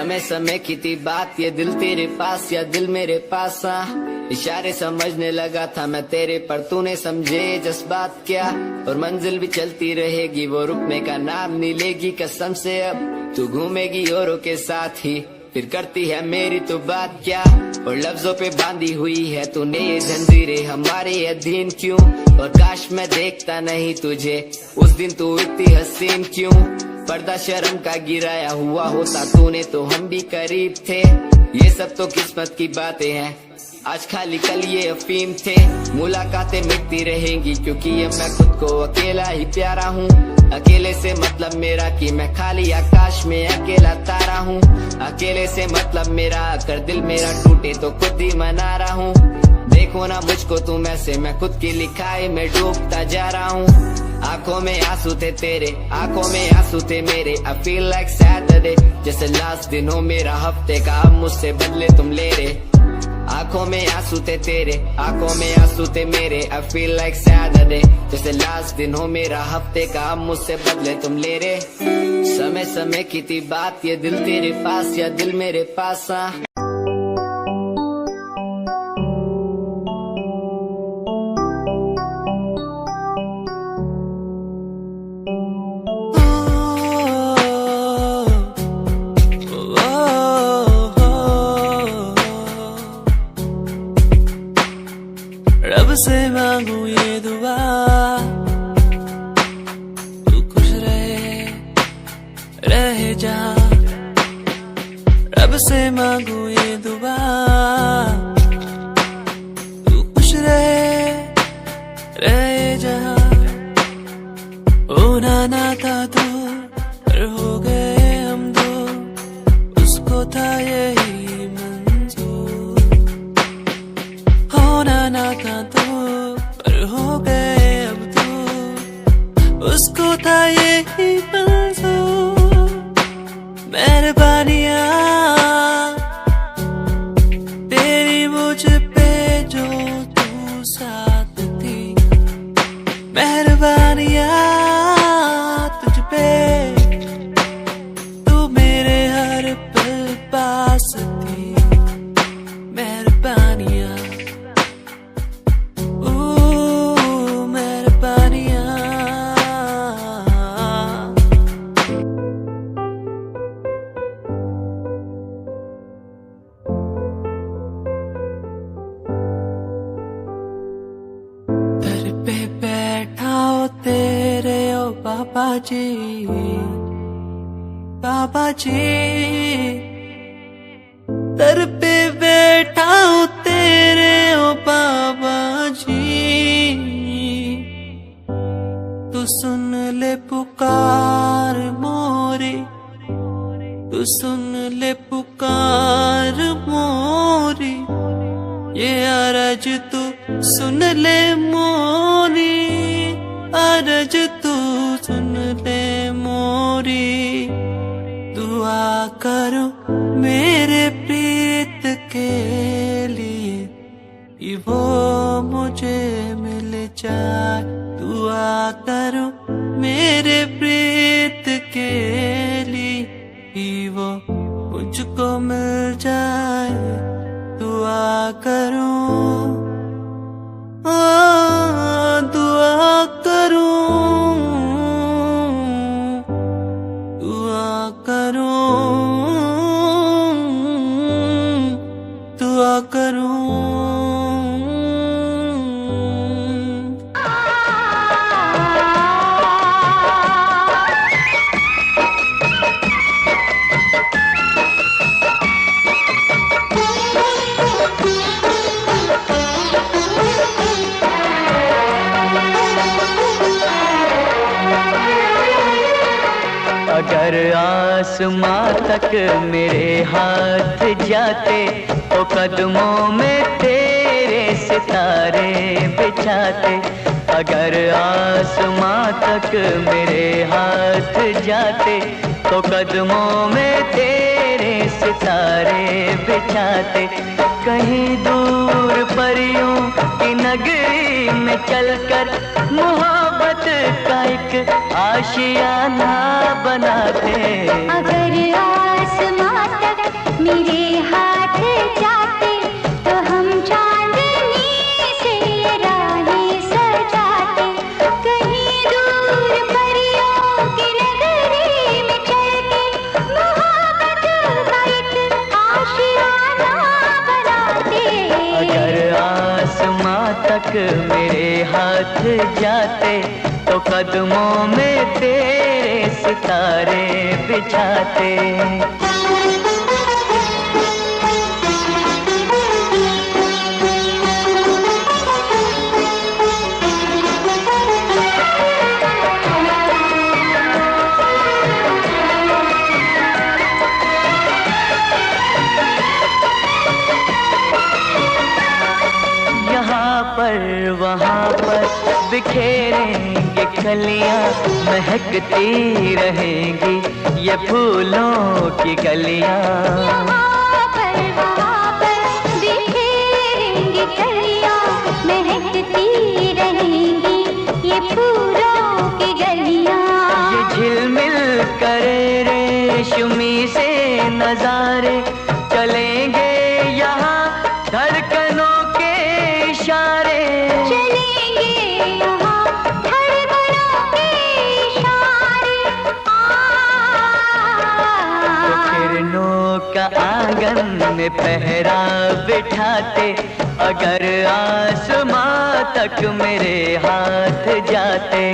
समय समय की थी बात, ये दिल तेरे पास या दिल मेरे पास। इशारे समझने लगा था मैं तेरे, पर तूने समझे जज्बात क्या। और मंजिल भी चलती रहेगी, वो रुकने का नाम नहीं लेगी कसम से। अब तू घूमेगी औरों के साथ ही, फिर करती है मेरी तो बात क्या। और लफ्जों पे बांधी हुई है तूने ये जंजीरें, हमारे अधीन क्यों। और काश मैं देखता नहीं तुझे उस दिन, तू इतनी हसीन क्यों। पर्दा शर्म का गिराया हुआ होता तूने तो हम भी करीब थे। ये सब तो किस्मत की बातें हैं, आज खाली कल ये अफीम थे। मुलाकातें मिटती रहेंगी क्योंकि अब मैं खुद को अकेला ही प्यारा हूँ। अकेले से मतलब मेरा कि मैं खाली आकाश में अकेला तारा हूँ। अकेले से मतलब मेरा अगर दिल मेरा टूटे तो खुद ही मना रहा हूँ। देखो ना मुझको तुम ऐसे, मैं खुद की लिखाई में डूबता जा रहा हूँ। आंखों में आंसू थे तेरे, आंखों में आंसू थे मेरे। I feel like Saturday, जैसे लास्ट दिन हो मेरा हफ्ते का, अब मुझसे बदले तुम ले रहे। आंखों में आंसू थे तेरे, आंखों में आंसू थे मेरे। I feel like Saturday, जैसे लास्ट दिन हो मेरा हफ्ते का, अब मुझसे बदले तुम ले रहे। समय समय की थी बात, ये दिल तेरे पास या दिल मेरे पास। रब से मांगू ये दुआ, तू खुश रहे जा। रब से मांगू ये दुआ, तू खुश रहे जा। होना ना था तू, पर हो गए हम दो, उसको था यही मंजूर। होना ना था तो, पर हो गए अब तो, उसको था यही मंजूर। मेहरबानियाँ तेरी मुझ पे जो तू साथ थी, मेहरबानियाँ तुझ पे तू मेरे हर पल पास थी। मेहरबानियाँ बाबा जी, बाबा जी, दर पे बैठा हूँ तेरे ओ बाबा जी। तू सुन ले पुकार मोरी, तू सुन ले पुकार मोरी। ये अरज तू सुन ले मोरी, अरज तू सुन ले मोरी। दुआ करो मेरे प्रीत के लिए, कि वो मुझे मिल जाए। दुआ करो मेरे प्रीत के लिए, कि वो मुझको मिल जाए। दुआ करो, दुआ करूं, दुआ करूं, दुआ करूं। अगर आसमां तक मेरे हाथ जाते, तो कदमों में तेरे सितारे बिछाते। अगर आसमां तक मेरे हाथ जाते, तो कदमों में तेरे सितारे बिछाते। कहीं दूर परियों की नगरी में चलकर मोहब्बत का एक आशियाना बनाते। अगर आसमां तक मेरे हाथ जाते तो हम चांदनी से राहें सजाते। कहीं दूर परियों की नगरी में चल के मोहब्बत का एक आशियाना बनाते। अगर आसमां तक मेरे हाथ जाते तो कदमों में तेरे सितारे बिछाते। यहाँ पर वहाँ पर बिखेरेंगे कलियाँ, महकती रहेंगी ये फूलों की गलियाँ। यहाँ पर वहाँ पर बिखेरेंगे कलियाँ, महकती रहेंगी ये फूलों की गलियाँ। ये झिलमिल करे रेशमी से नजारे, चलेंगे यहाँ धड़कनों के इशारे। चलेंगे यहाँ धड़कनों के इशारे। तो किरणों का आंगन में पहरा बिठाते, अगर आसमां तक मेरे हाथ जाते।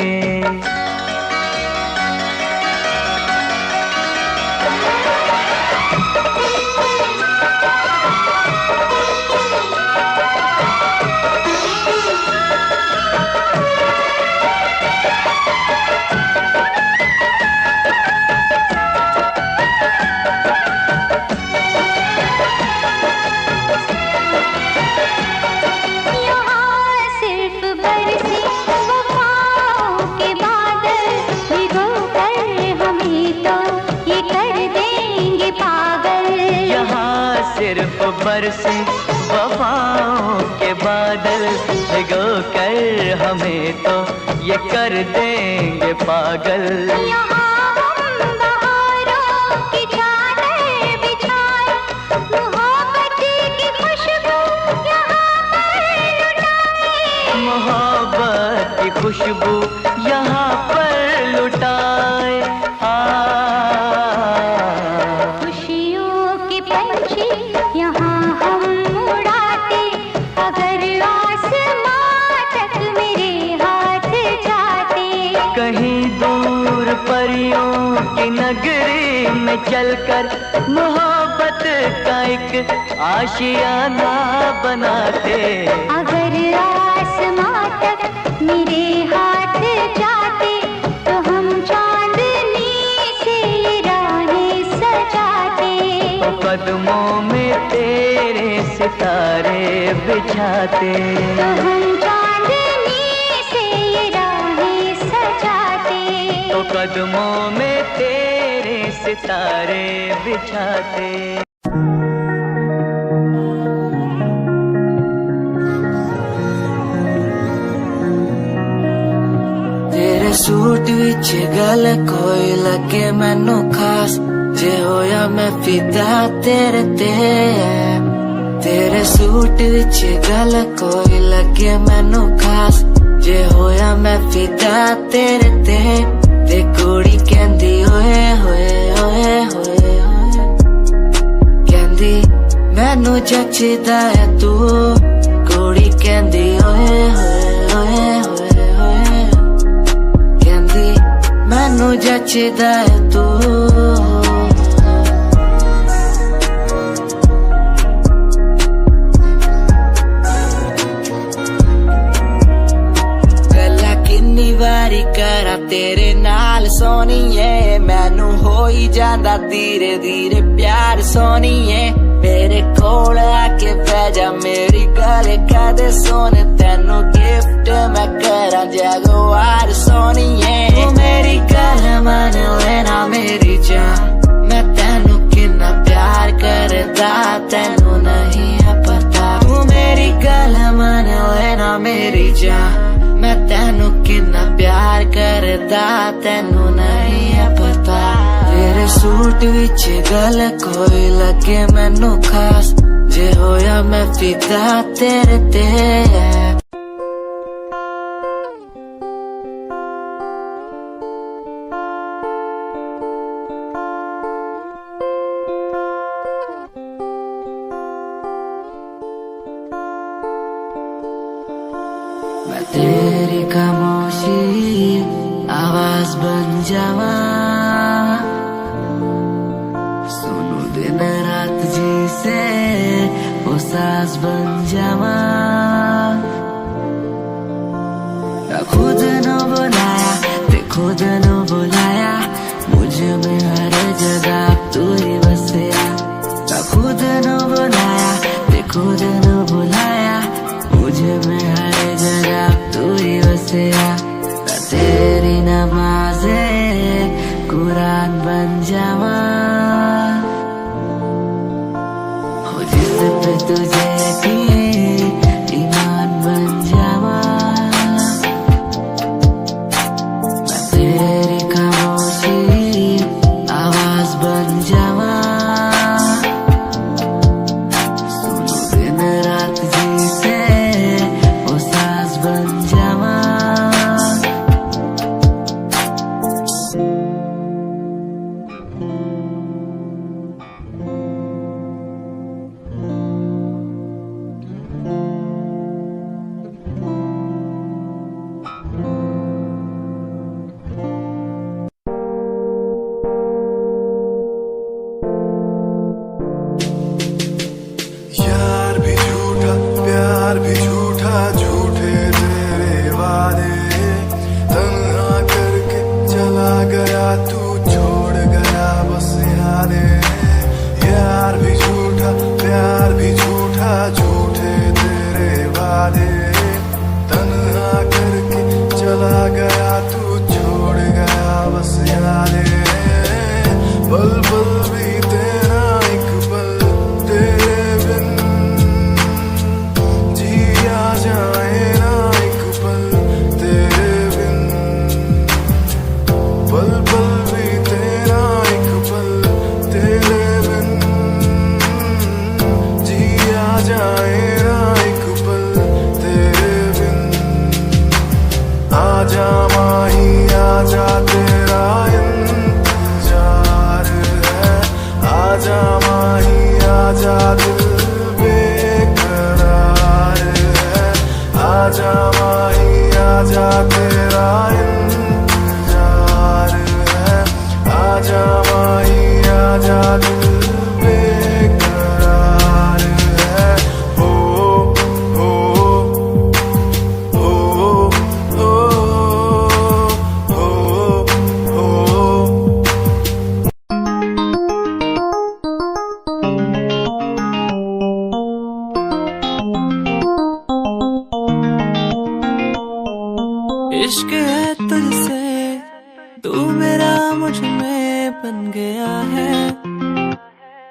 सिर्फ बरसे वफाओं के बादल, भिगो कर हमें तो ये कर देंगे पागल। यहाँ हम बहारों की चादर बिछाए, मोहब्बत की खुशबू यहाँ पर लुटाए। मोहब्बत की खुशबू यहाँ पर लुटाए। खुशियों के पंछी यहाँ हम उड़ाते, अगर आसमां तक मेरे हाथ जाते। कहीं दूर परियों की नगरी में चलकर मोहब्बत का एक आशियाना बनाते। अगर आसमां तक मेरे हाथ जाते तो हम चांदनी से राहें सजाते। तो कदमों में तेरे सितारे बिछाते। तो हम चांदनी से राहें सजाते। तो कदमों में तेरे सितारे बिछाते। तेरे सूट विच गल कोई लगे मैनू खास, जे होया मैं फिदा तेरे ते। तेरे सूट विच गल कोई लगे मैनू खास, जे होया मैं फिदा तेरे ते। ते कुड़ी कहंदी ओए होए ओए होए होए, कहंदी मैनू जचदा है तू। कुड़ी कहंदी ओए होए ओए होए होए, कहंदी मैनू जचदा है तू। वारी करा तेरे नाल सोनीए, मैनू हो ही जांदा धीरे धीरे प्यार सोनीए। मेरे कोल आके बह जा मेरी गल कदे सोने, तेनू गिफ्ट मैं करा जगवार सोनीए। तू मेरी गल मन लेना मेरी जान, मैं तेनू कितना प्यार करदा तेनू नहीं है पता। तू मेरी गल मन लेना मेरी जान, मैं तेनू कितना प्यार करदा तेनू नहीं है पता। तेरे तेरे सूट विच गल कोई लगे मैनू खास जे होया मैं फिदा तेरे ते मैं तेरी खामोशी आवाज बन जावा सुनू दिन रात जी से वो सास बन जावा ना खुद न बुलाया ते खुद न बुलाया मुझे में हर जगह तू ही बसया ना खुद न बुलाया ते खुद न बुलाया मुझे में हर जगह तू ही बसया मैं तेरी नमाज़े कुरान बन जावा हो जिस पे तुझे की ईमान बन जावा मैं तेरी खामोशी आवाज बन जावा सुनो दिन रात जी से वो सास बन जावा यार भी झूठा प्यार भी झूठा झूठे तेरे वादे तन्हा करके चला गया तू छोड़ गया बस यादें यार भी झूठा प्यार भी झूठा झूठे तेरे वादे तन्हा करके चला गया तू छोड़ गया बस यादें पल पल भी तेरा एक पल तेरे बिन जिया जाए ना एक पल तेरे बिन पल पल भी तेरा एक पल तेरे बिन जिया जाए ना एक पल तेरे बिन आजा माही आजा तेरा इंतजार है आजा माही आजा दिल बेकरार है आजा माही आजा तेरा इंतजार है आजा माही आजा दिल बेकरार है हो हो हो हो हो हो इश्क है तुझसे तू मेरा मुझ में बन गया है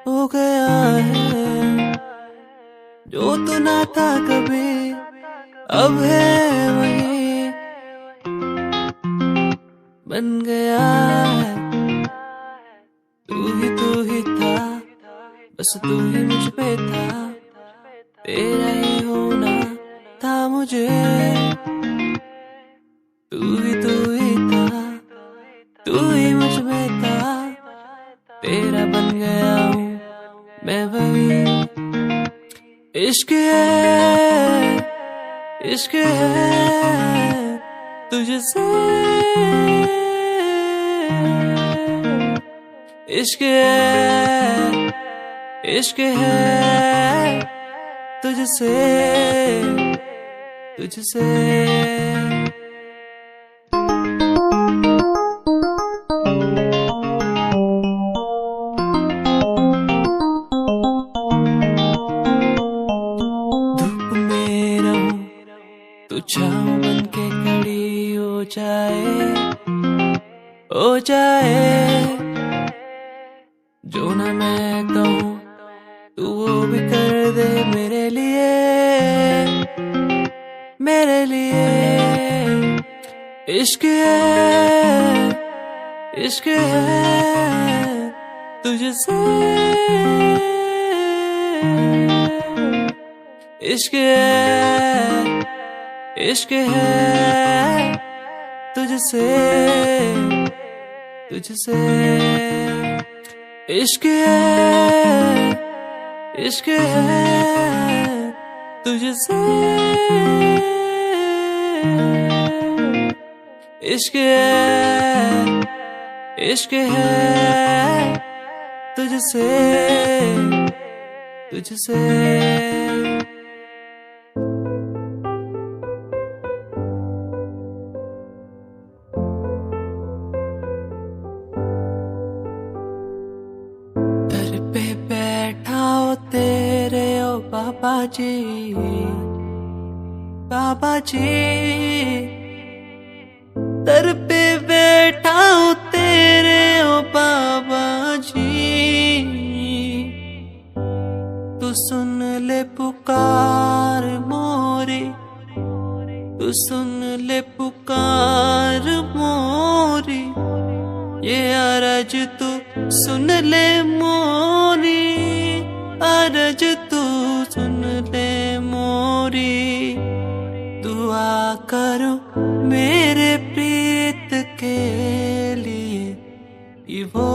हो गया है जो तू ना था कभी अब है वही बन गया है तू ही था बस तू ही मुझ पे था तेरा ही होना था मुझे तू ही था तू ही मुझ में था तेरा बन गया हूँ मैं वही इश्क है तुझसे इश्क है तुझसे तुझसे धूप में रहूं तू छाँव बन के खड़ी हो जाए जो ना मैं कहूँ तू वो भी कर दे मेरे लिए इश्क है तुझसे इश्क है, इश्क है तुझसे, तुझसे इश्क है, इश्क है तुझसे, इश्क है, इश्क है तुझसे, तुझसे। दर पे बैठा हो तेरे ओ बाबा जी, बाबा जी दर पे बैठा हूँ तेरे ओ बाबा जी, तू सुन ले पुकार मोरी, तू सुन ले पुकार मोरी, ये अरज तू सुन ले मोरी, अरज तू सुन ले मोरी, दुआ करो मेरे प्रीत के लिए कि वो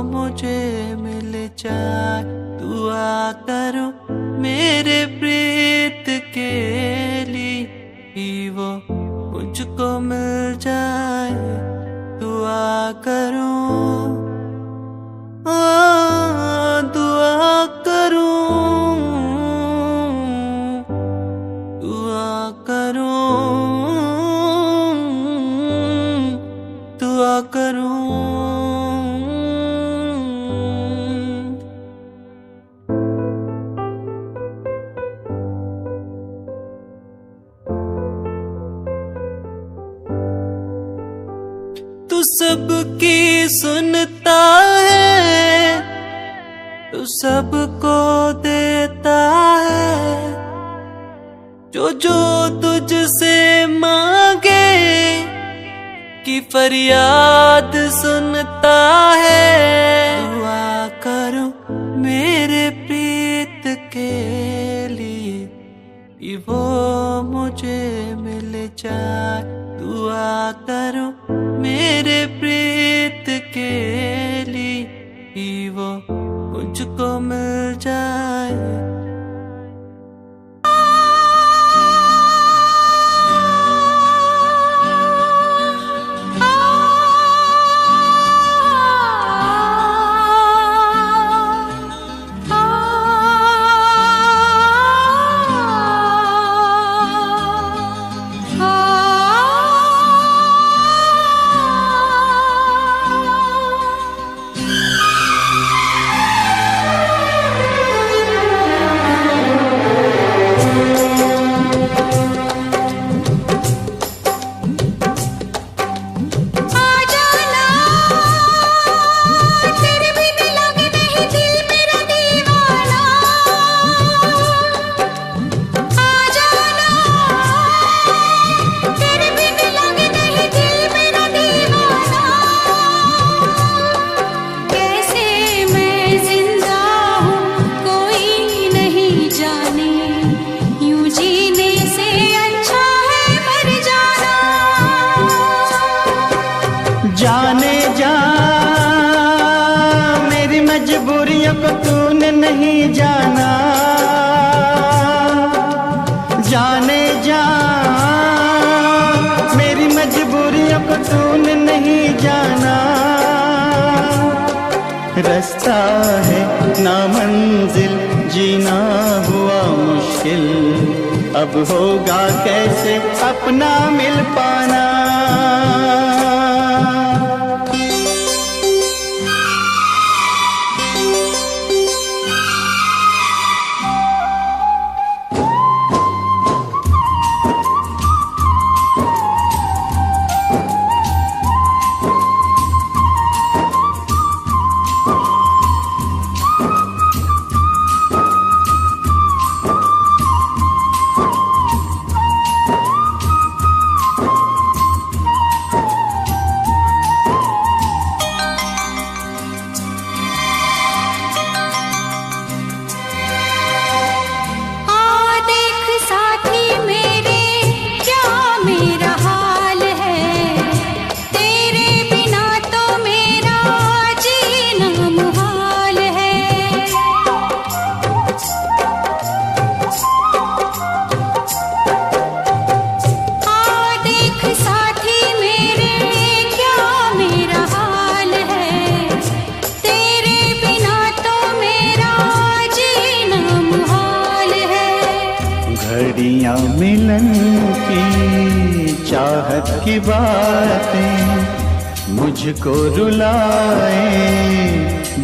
मुझे मिल जाए, दुआ करो मेरे प्रीत के लिए कि वो मुझको मिल जाए, दुआ करो, दुआ करो, दुआ करो, दुआ करूं। तू सबकी सुनता है, तू सबको देता है, जो जो तुझसे मांगे की फरियाद सुनता है, दुआ करो मेरे प्रीत के लिए कि वो मुझे मिल जाए, दुआ करो मेरे प्रीत के लिए कि वो मुझको मिल जाए। जाने जा मेरी मजबूरियों को तूने नहीं जाना, जाने जा मेरी मजबूरियों को तूने नहीं जाना, रास्ता है ना मंजिल जीना हुआ मुश्किल, अब होगा कैसे अपना मिल पाना। मिलन की चाहत की बातें मुझको रुलाए,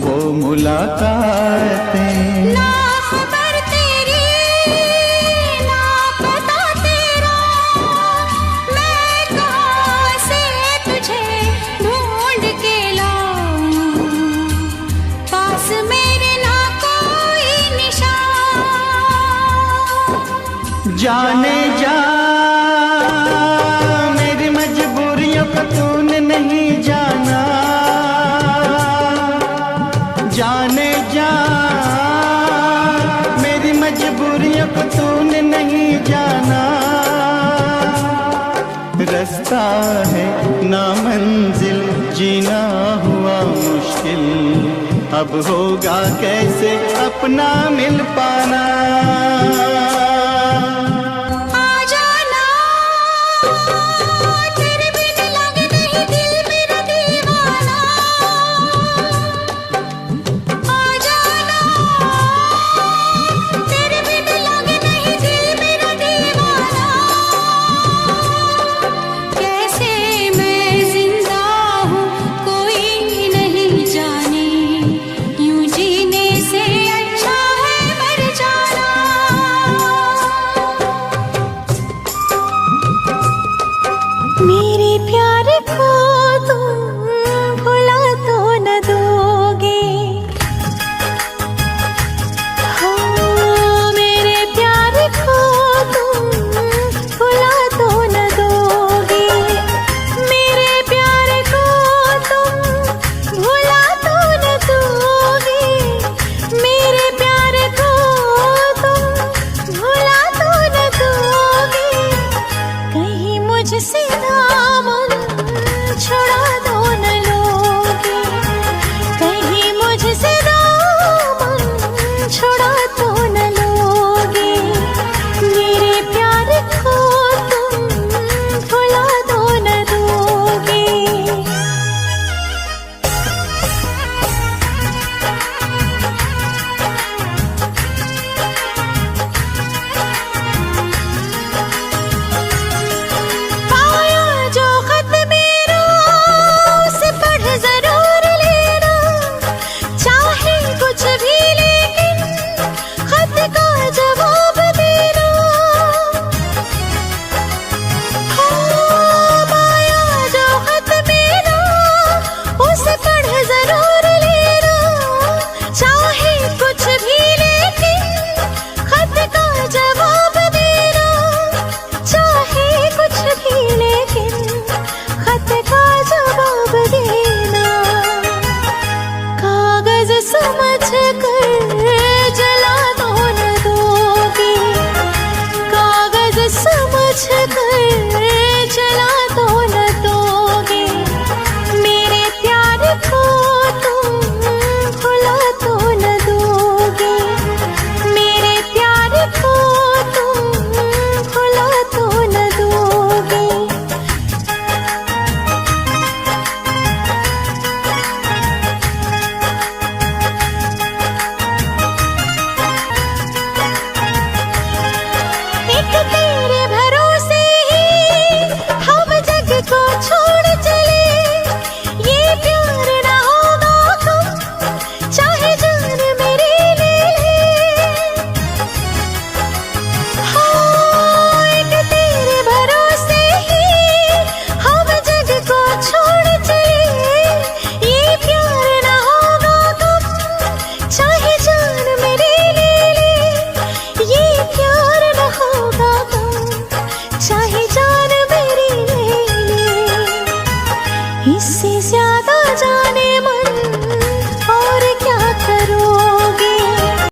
वो मुलाकातें। ना खबर तेरी ना पता तेरा, मैं कहाँ से तुझे ढूंढ के लाऊं, पास मेरे ना कोई निशान। जाने जा मेरी मजबूरियों को तूने नहीं जाना, जाने जा मेरी मजबूरियों को तूने नहीं जाना। रास्ता है ना मंजिल, जीना हुआ मुश्किल, अब होगा कैसे अपना मिल पाना।